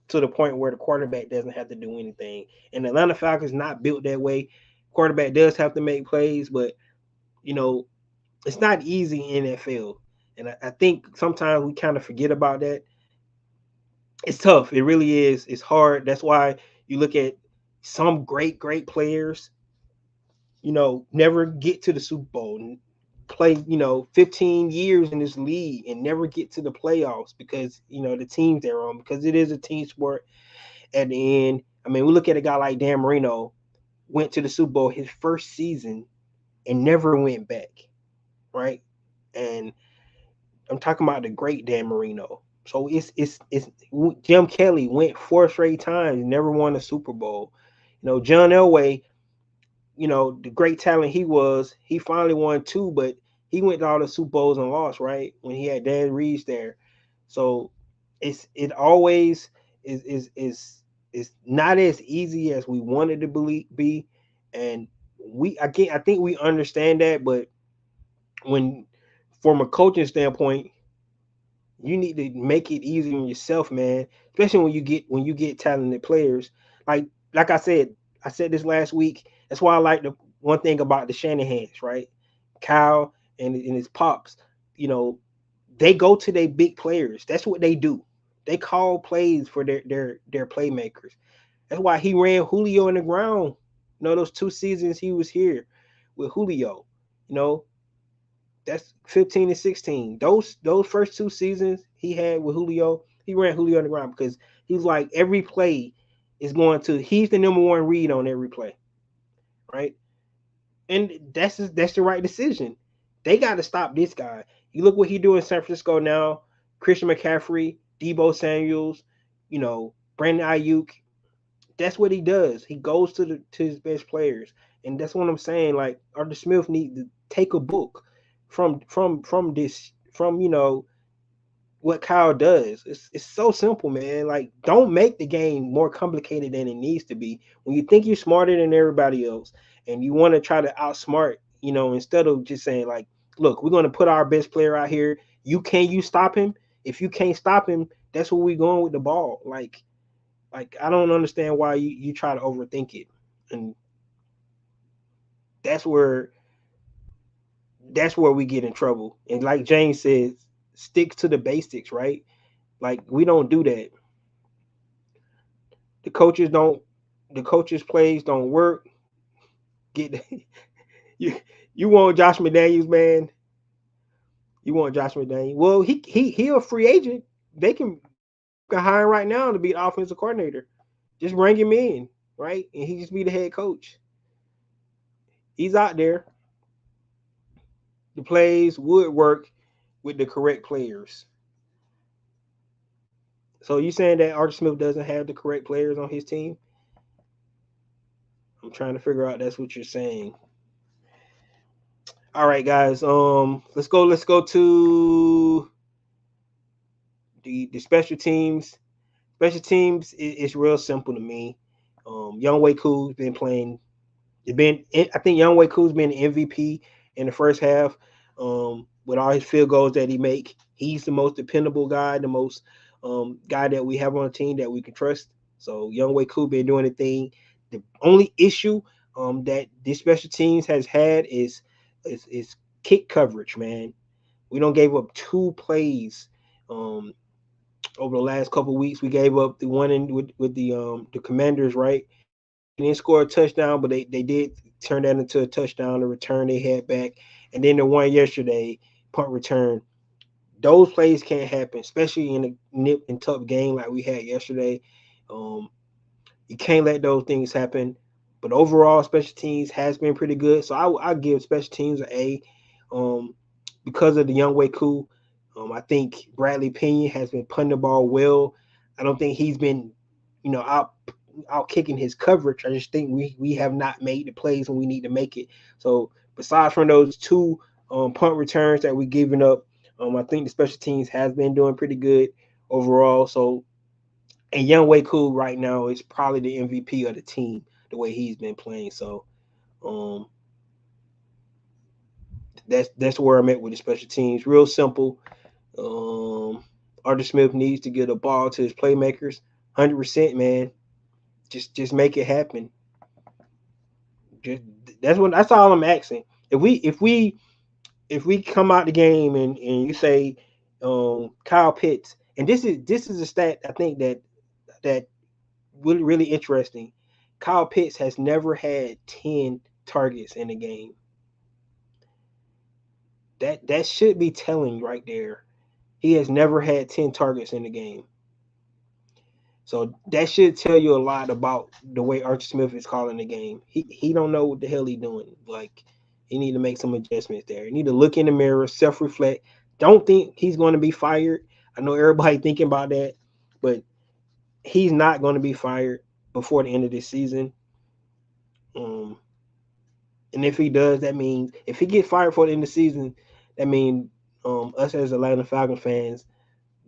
to the point where the quarterback doesn't have to do anything. And the Atlanta Falcons not built that way. Quarterback does have to make plays, but you know it's not easy in NFL. And I think sometimes we kind of forget about that. It's tough. It really is. It's hard. That's why you look at some great players, never get to the Super Bowl and play, 15 years in this league and never get to the playoffs because, the teams they're on, because it is a team sport at the end. I mean, we look at a guy like Dan Marino, went to the Super Bowl his first season and never went back, right? And I'm talking about the great Dan Marino. So it's Jim Kelly went 4 straight times, never won a Super Bowl. John Elway the great talent he was, he finally won two, but he went to all the Super Bowls and lost, right? When he had Dan Reeves there. So it always is not as easy as we wanted to be. And I think we understand that, but when from a coaching standpoint, you need to make it easy on yourself, man. Especially when you get talented players. Like I said this last week. That's why I like the one thing about the Shanahans, right? Kyle and his pops. You know, they go to their big players. That's what they do. They call plays for their playmakers. That's why he ran Julio in the ground. Those 2 seasons he was here with Julio. You know, that's 15 and 16. Those first 2 seasons he had with Julio, he ran Julio on the ground because he's like every play is going to he's the number one read on every play, right? And that's the right decision. They got to stop this guy. You look what he do in San Francisco now. Christian McCaffrey, Debo Samuels, Brandon Ayuk. That's what he does. He goes to his best players, and that's what I'm saying. Like Arthur Smith needs to take a book from this what Kyle does. It's so simple, man. Like don't make the game more complicated than it needs to be. When you think you're smarter than everybody else, and you want to try to outsmart, instead of just saying like, look, we're going to put our best player out here. You stop him? If you can't stop him, that's where we're going with the ball. Like I don't understand why you try to overthink it, and that's where that's where we get in trouble. And like James says, stick to the basics, right? Like we don't do that. The coaches don't. The coaches' plays don't work. Get you. You want Josh McDaniels, man. You want Josh McDaniels. Well, he a free agent. They can hire him right now to be the offensive coordinator. Just bring him in, right? And he just be the head coach. He's out there. The plays would work with the correct players. So you saying that Arthur Smith doesn't have the correct players on his team? I'm trying to figure out that's what you're saying. All right, guys. Let's go to the special teams. Special teams is real simple to me. Young Wei Koo's been playing. I think Young Wei Koo's been MVP in the first half. With all his field goals that he make, he's the most dependable guy, the most guy that we have on the team that we can trust. So Young Wei Koo been doing the thing. The only issue that this special teams has had is kick coverage, man. We don't gave up 2 plays over the last couple of weeks. We gave up the one with the Commanders, right? They didn't score a touchdown, but they did turn that into a touchdown. The return they had back, and then the one yesterday, punt return. Those plays can't happen, especially in a nip and tough game like we had yesterday. Um, you can't let those things happen. But overall, special teams has been pretty good. So I give special teams an A. Because of the Young Wei Koo. I think Bradley Pinion has been punting the ball well. I don't think he's been, out kicking his coverage. I just think we have not made the plays when we need to make it. So besides from those 2 punt returns that we've given up, I think the special teams has been doing pretty good overall. So and Young Wei Koo right now is probably the MVP of the team the way he's been playing. So um, that's where I'm at with the special teams. Real simple. Arthur Smith needs to get a ball to his playmakers. 100%, man. Just make it happen. Just that's all I'm asking. If we come out the game and you say Kyle Pitts, and this is a stat I think that really interesting. Kyle Pitts has never had 10 targets in a game. That should be telling right there. He has never had 10 targets in the game. So that should tell you a lot about the way Archie Smith is calling the game. He don't know what the hell he's doing. Like he need to make some adjustments there. He need to look in the mirror, self-reflect. Don't think he's going to be fired. I know everybody thinking about that, but he's not going to be fired before the end of this season. Um, And if he does, that means if he gets fired for the end of the season, that means us as Atlanta Falcons fans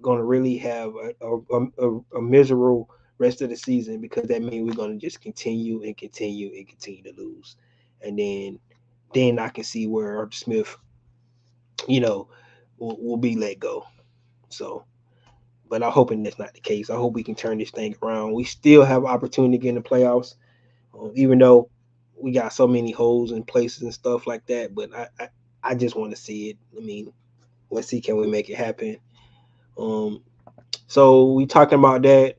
going to really have a miserable rest of the season, because that means we're going to just continue and continue and continue to lose. And then I can see where Arthur Smith, you know, will be let go. So, but I'm hoping that's not the case. I hope we can turn this thing around. We still have opportunity to get in the playoffs, even though we got so many holes in places and stuff like that. But I just want to see it. I mean, let's see, can we make it happen? Um, so we talking about that.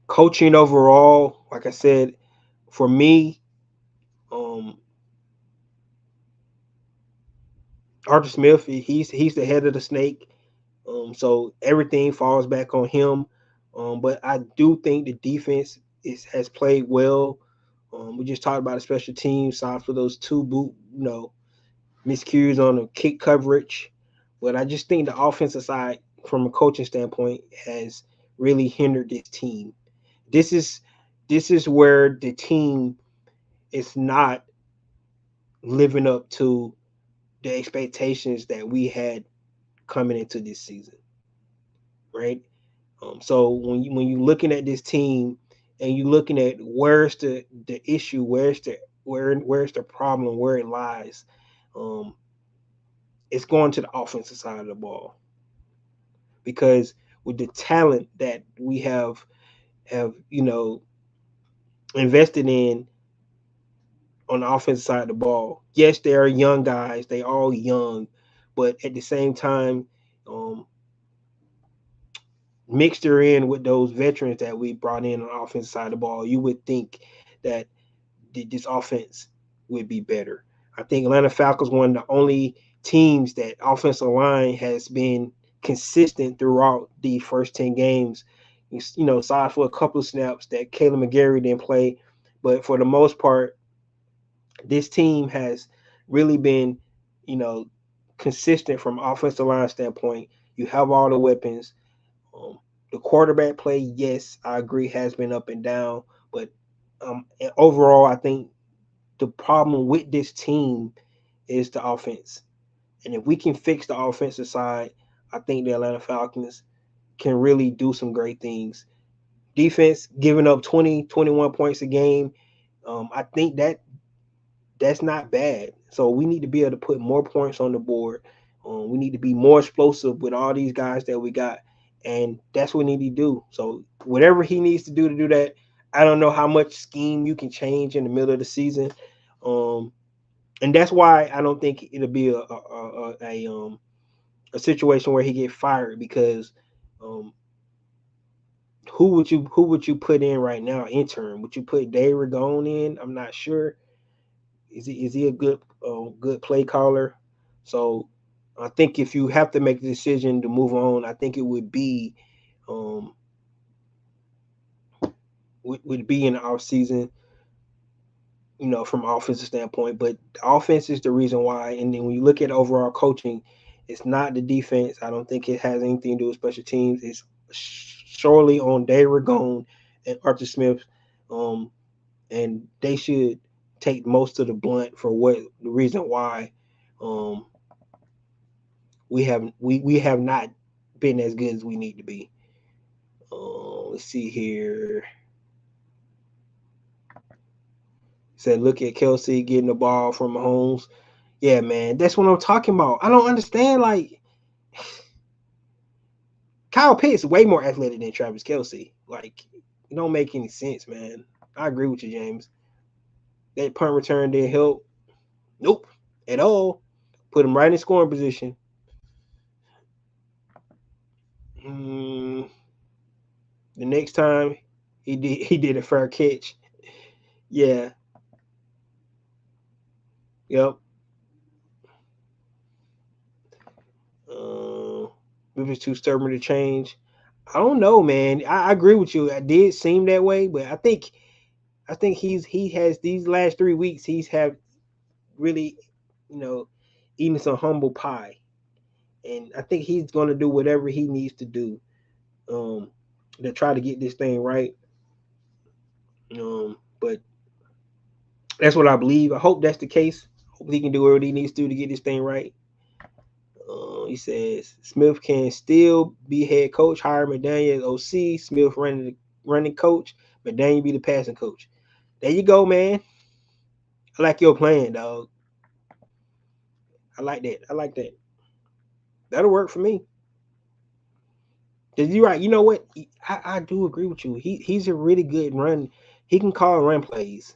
Coaching overall, like I said, for me, um, Arthur Smith, he's the head of the snake. So everything falls back on him. But I do think the defense has played well. We just talked about a special team side for those two miscues on the kick coverage. But I just think the offensive side, from a coaching standpoint, has really hindered this team. This is this is where the team is not living up to the expectations that we had coming into this season, right? So when you looking at this team and you looking at where's the issue, where's the problem, where it lies, um, it's going to the offensive side of the ball, because with the talent that we have invested in on the offensive side of the ball. Yes, they are young guys; they all young, but at the same time, um, mixed her in with those veterans that we brought in on the offensive side of the ball, you would think that this offense would be better. I think Atlanta Falcons one of the only teams that offensive line has been consistent throughout the first 10 games. Aside for a couple of snaps that Caleb McGarry didn't play, but for the most part, this team has really been, you know, consistent from offensive line standpoint. You have all the weapons. Um, the quarterback play, yes, I agree, has been up and down, but overall, I think the problem with this team is the offense. And if we can fix the offensive side, I think the Atlanta Falcons can really do some great things. Defense giving up 20, 21 points a game. I think that's not bad. So we need to be able to put more points on the board. We need to be more explosive with all these guys that we got. And that's what we need to do. So whatever he needs to do that, I don't know how much scheme you can change in the middle of the season. Um, and that's why I don't think it'll be a situation where he get fired, because um, who would you put in right now intern? Would you put Dave Ragone in? I'm not sure. Is he a good play caller? So I think if you have to make the decision to move on, I think it um would be in the off season, from offensive standpoint. But the offense is the reason why. And then when you look at overall coaching, it's not the defense. I don't think it has anything to do with special teams. It's surely on Dave Ragone and Arthur Smith, um, and they should take most of the blunt for what the reason why um, we have not been as good as we need to be. Let's see here. Said, look at Kelsey getting the ball from Mahomes. Yeah, man, that's what I'm talking about. I don't understand. Like, Kyle Pitts is way more athletic than Travis Kelsey. Like, it don't make any sense, man. I agree with you, James. That punt return didn't help. Nope, at all. Put him right in scoring position. Mm, the next time he did a fair catch. Yeah. Yep. Uh, if it's too stubborn to change, I don't know, man. I agree with you. It did seem that way, but I think he has these last 3 weeks. He's have really, you know, eating some humble pie, and I think he's going to do whatever he needs to do, um, to try to get this thing right. But That's what I believe. I hope that's the case. Hope he can do what he needs to do to get this thing right. He says Smith can still be head coach. Hire McDaniel as OC. Smith running coach. McDaniel be the passing coach. There you go, man. I like your plan, dog. I like that. I like that. That'll work for me. Cause you're right. You know what? I do agree with you. He's a really good run. He can call run plays,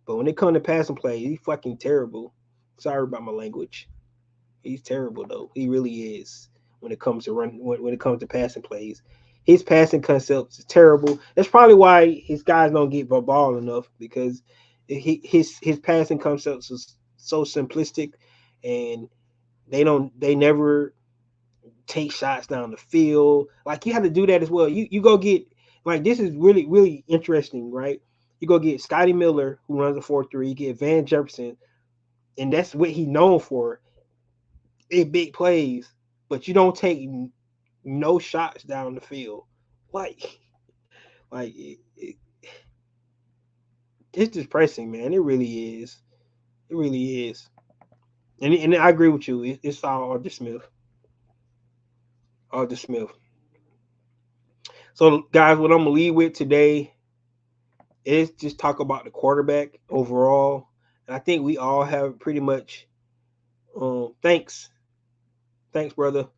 but when it comes to passing plays, he's fucking terrible. Sorry about my language. He's terrible though. He really is when it comes to when it comes to passing plays. His passing concepts is terrible. That's probably why his guys don't get the ball enough because his passing concepts is so simplistic, and they never take shots down the field. Like you have to do that as well. You go get like this is really interesting, right? You go get Scotty Miller who runs a 4-3. You get Van Jefferson, and that's what he's known for. It big plays, but you don't take no shots down the field. Like like it's depressing, man. It really is. It really is. And I agree with you. It's all Arthur Smith. Arthur Smith. So guys, what I'm gonna leave with today is just talk about the quarterback overall. And I think we all have pretty much thanks. Thanks, brother.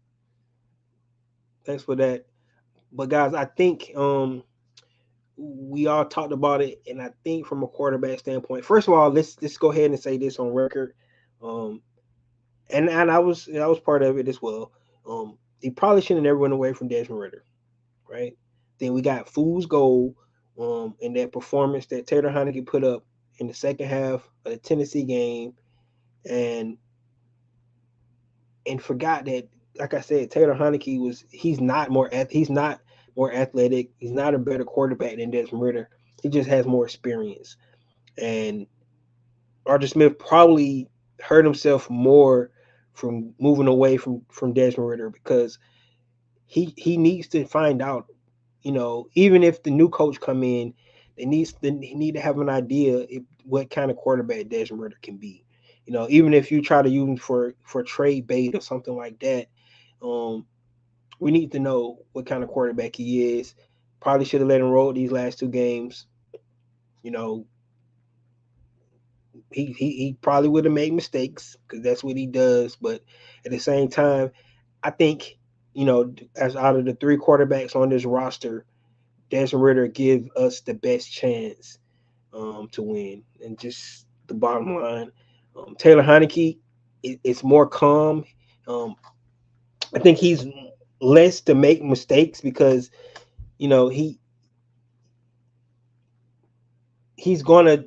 Thanks for that. But guys, I think we all talked about it, and I think from a quarterback standpoint, first of all, let's go ahead and say this on record. Um, and I was part of it as well. He probably shouldn't have never went away from Desmond Ritter, right? Then we got fool's gold, in that performance that Taylor Heineke put up in the second half of the Tennessee game, and forgot that, like I said, Taylor Heineke he's not more athletic. He's not a better quarterback than Desmond Ritter. He just has more experience. And Arthur Smith probably hurt himself more from moving away from Desmond Ritter because he needs to find out, even if the new coach come in, they need to have an idea what kind of quarterback Desmond Ritter can be. Even if you try to use him for trade bait or something like that, um, we need to know what kind of quarterback he is. Probably should have let him roll these last two games. You know, he probably would have made mistakes because that's what he does. But at the same time, I think as out of the three quarterbacks on this roster, Desmond Ritter give us the best chance to win. And just the bottom line, Taylor Heineke is more calm. Um, I think he's less to make mistakes because you know he's gonna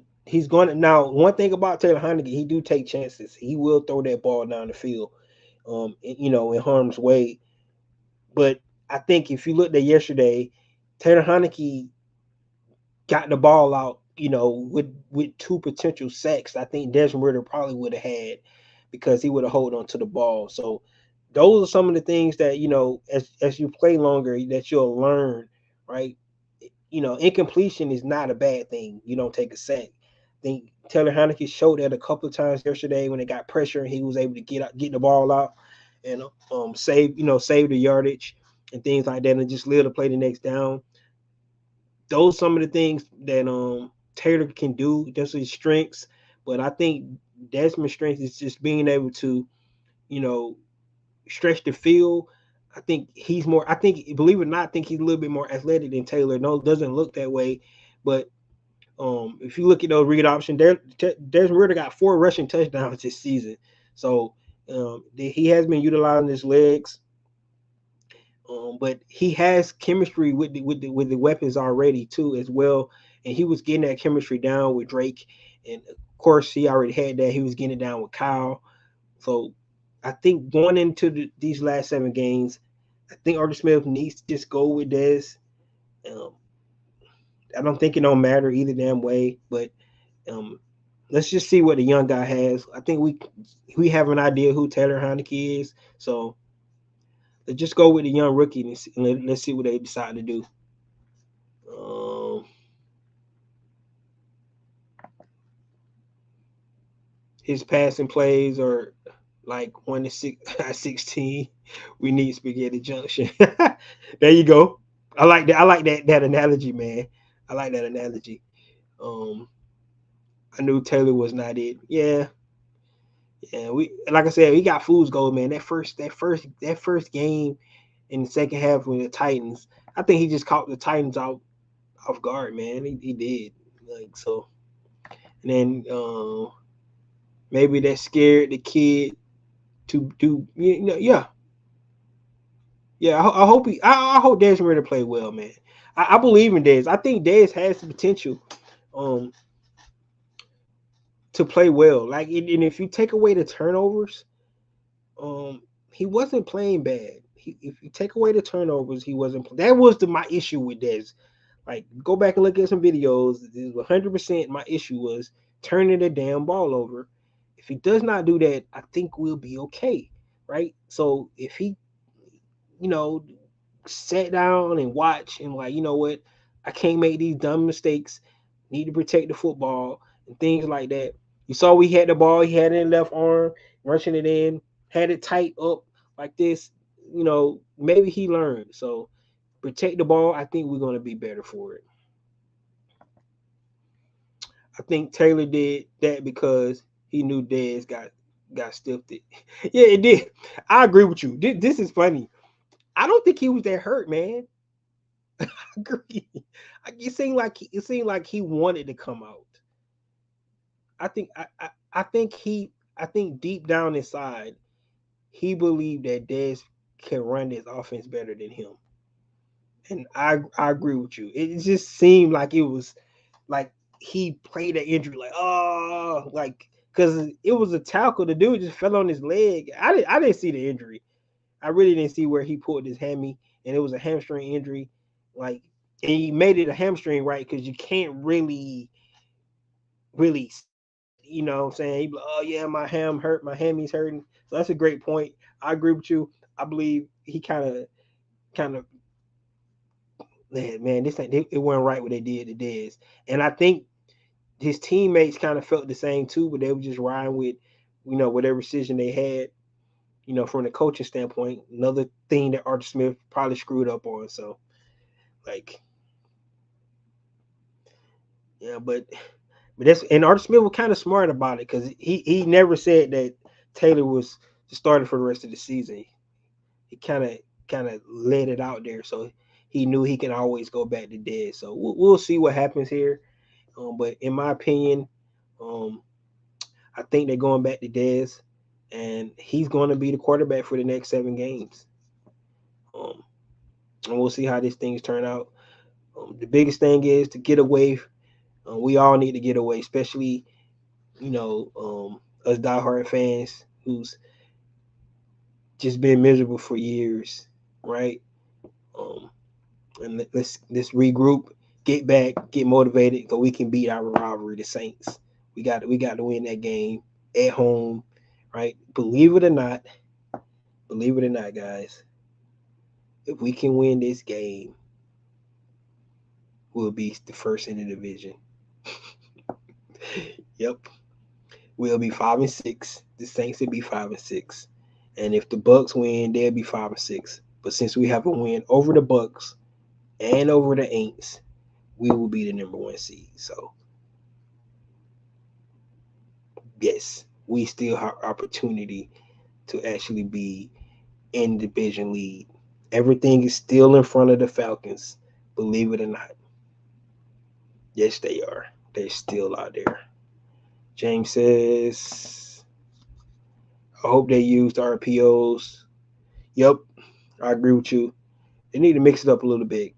now. One thing about Taylor Heineke, he do take chances. He will throw that ball down the field, in harm's way. But I think if you looked at yesterday, Taylor Heineke got the ball out, with two potential sacks. I think Desmond Ritter probably would have had because he would have held on to the ball. So those are some of the things that as you play longer that you'll learn, right? Incompletion is not a bad thing. You don't take a sack. I think Taylor Heineke showed that a couple of times yesterday when they got pressure and he was able to get the ball out and save the yardage and things like that and just live to play the next down. Those some of the things that Taylor can do. That's his strengths. But I think Desmond's strength is just being able to, you know, stretch the field. I think he's more. I think, believe it or not, I think he's a little bit more athletic than Taylor. No, doesn't look that way, but if you look at those read option, Desmond Ritter got 4 rushing touchdowns this season. So he has been utilizing his legs, but he has chemistry with the weapons already too as well. And he was getting that chemistry down with Drake, and of course he already had that. He was getting it down with Kyle. So I think going into these last 7 games, I think Arthur Smith needs to just go with this. Um, I don't think it don't matter either damn way, but um, let's just see what the young guy has. I think we have an idea who Taylor Heineke is, so let's just go with the young rookie and let's see what they decide to do. Um, his passing plays are like 1 to 16. We need spaghetti junction. There you go. I like that. I like that analogy, man. I like that analogy. Um, I knew Taylor was not it. Yeah, yeah. We like I said, we got fool's gold, man. That first game in the second half with the Titans. I think he just caught the Titans off guard, man. He did. Like so, and then maybe that scared the kid to do. Yeah, yeah. I hope I hope Dez ready to play well, man. I believe in Dez. I think Dez has the potential um to play well. Like, and if you take away the turnovers, he wasn't playing bad. If you take away the turnovers, he wasn't. That was my issue with Dez. Like, go back and look at some videos. 100% my issue was turning the damn ball over. If he does not do that, I think we'll be okay, right? So if he, you know, sat down and watch and like, you know what, I can't make these dumb mistakes. Need to protect the football and things like that. You saw we had the ball. He had it in left arm, rushing it in, had it tight up like this. Maybe he learned. So protect the ball. I think we're going to be better for it. I think Taylor did that because he knew Dez got stiffed. It. Yeah, it did. I agree with you. This is funny. I don't think he was that hurt, man. I agree. It seemed like he wanted to come out. I think deep down inside he believed that Dez can run this offense better than him. And I agree with you. It just seemed like it was like he played an injury, like, oh, like, because it was a tackle. The dude just fell on his leg. I didn't see the injury. I really didn't see where he pulled his hammy, and it was a hamstring injury. Like, and he made it a hamstring, right? Because you can't really see that. You know what I'm saying? He be like, oh yeah, my ham hurt, my hammy's hurting. So that's a great point. I agree with you. I believe he kind of man, this ain't it wasn't right what they did to Dez. And I think his teammates kind of felt the same too, but they were just riding with, whatever decision they had, from the coaching standpoint. Another thing that Arthur Smith probably screwed up on. So, like, yeah, but that's and Arthur Smith was kind of smart about it because he never said that Taylor was the starter for the rest of the season. He kind of let it out there, so he knew he can always go back to Dez. So we'll see what happens here. But in my opinion, um, I think they're going back to Dez, and he's going to be the quarterback for the next 7 games. Um, and we'll see how these things turn out. The biggest thing is to get away. We all need to get away, especially us diehard fans who's just been miserable for years, right? Um, and let's regroup, get back, get motivated, so we can beat our rivalry, the Saints. We got to win that game at home, right? Believe it or not, guys, if we can win this game, we'll be the first in the division. Yep, we'll be 5-6. The Saints will be 5-6, and if the Bucks win, they'll be 5-6. But since we have a win over the Bucks and over the Aints, we will be the number 1 seed. So yes, we still have opportunity to actually be in the division lead. Everything is still in front of the Falcons, believe it or not. Yes, they are. They're still out there. James says, I hope they used RPOs. Yep, I agree with you. They need to mix it up a little bit.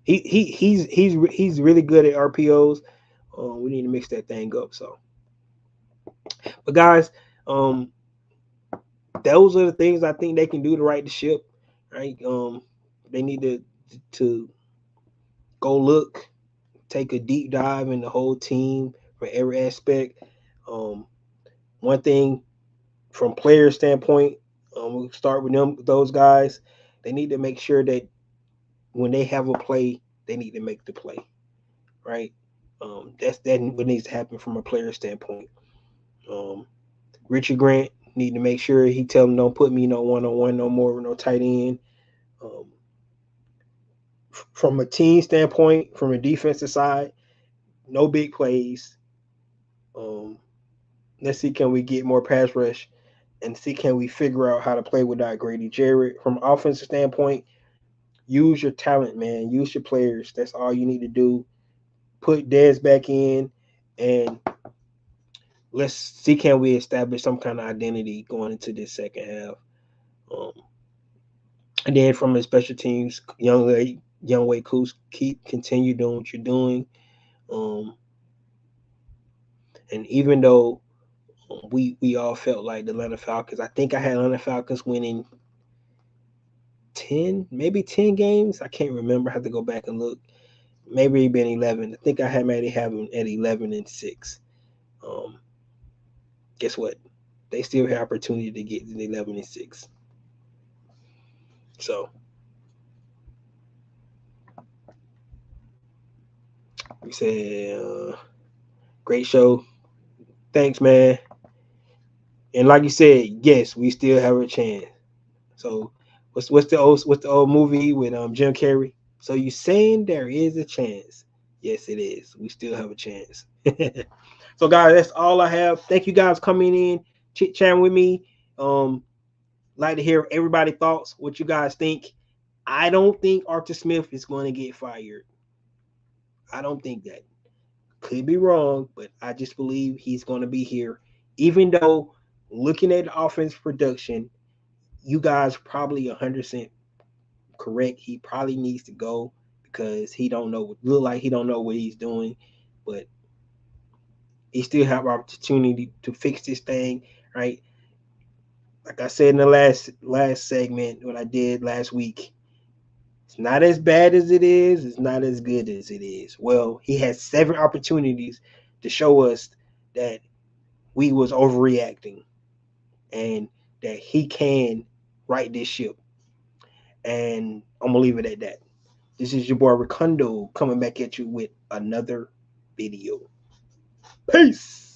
He's really good at RPOs. We need to mix that thing up. So, but guys, um, those are the things I think they can do to right the ship. Right? They need to go look, take a deep dive in the whole team for every aspect. Um, One thing from player standpoint, we'll start with those guys. They need to make sure that when they have a play, they need to make the play, right? That's what needs to happen from a player standpoint. Richard Grant need to make sure he tell him don't put me no one-on-one no more, no tight end. Um, from a team standpoint, from a defensive side, no big plays. Um, let's see, can we get more pass rush and see can we figure out how to play without Grady Jarrett. From an offensive standpoint, use your talent, man. Use your players. That's all you need to do. Put Dez back in, and let's see can we establish some kind of identity going into this second half. Um, and then from the special teams, young way Coos, keep continue doing what you're doing. Um, and even though we all felt like the Atlanta Falcons, I think I had Atlanta Falcons winning 10 games. I can't remember. I have to go back and look. Maybe it been 11. I think I had maybe have them at 11-6. Um, guess what? They still have opportunity to get to 11-6. So we said, great show. Thanks, man. And like you said, yes, we still have a chance. So what's the old movie with Jim Carrey? So you saying there is a chance? Yes, it is. We still have a chance. So guys, that's all I have. Thank you guys coming in, chit chatting with me. Um, like to hear everybody thoughts. What you guys think? I don't think Arthur Smith is going to get fired. I don't think that. Could be wrong, but I just believe he's going to be here. Even though looking at the offense production, you guys probably 100% correct. He probably needs to go because he don't know. Look like he don't know what he's doing, but he still have opportunity to fix this thing, right? Like I said in the last segment, what I did last week, it's not as bad as it is. It's not as good as it is. Well, he had 7 opportunities to show us that we was overreacting and that he can right this ship. And I'm gonna leave it at that. This is your boy Ricondo coming back at you with another video. Peace.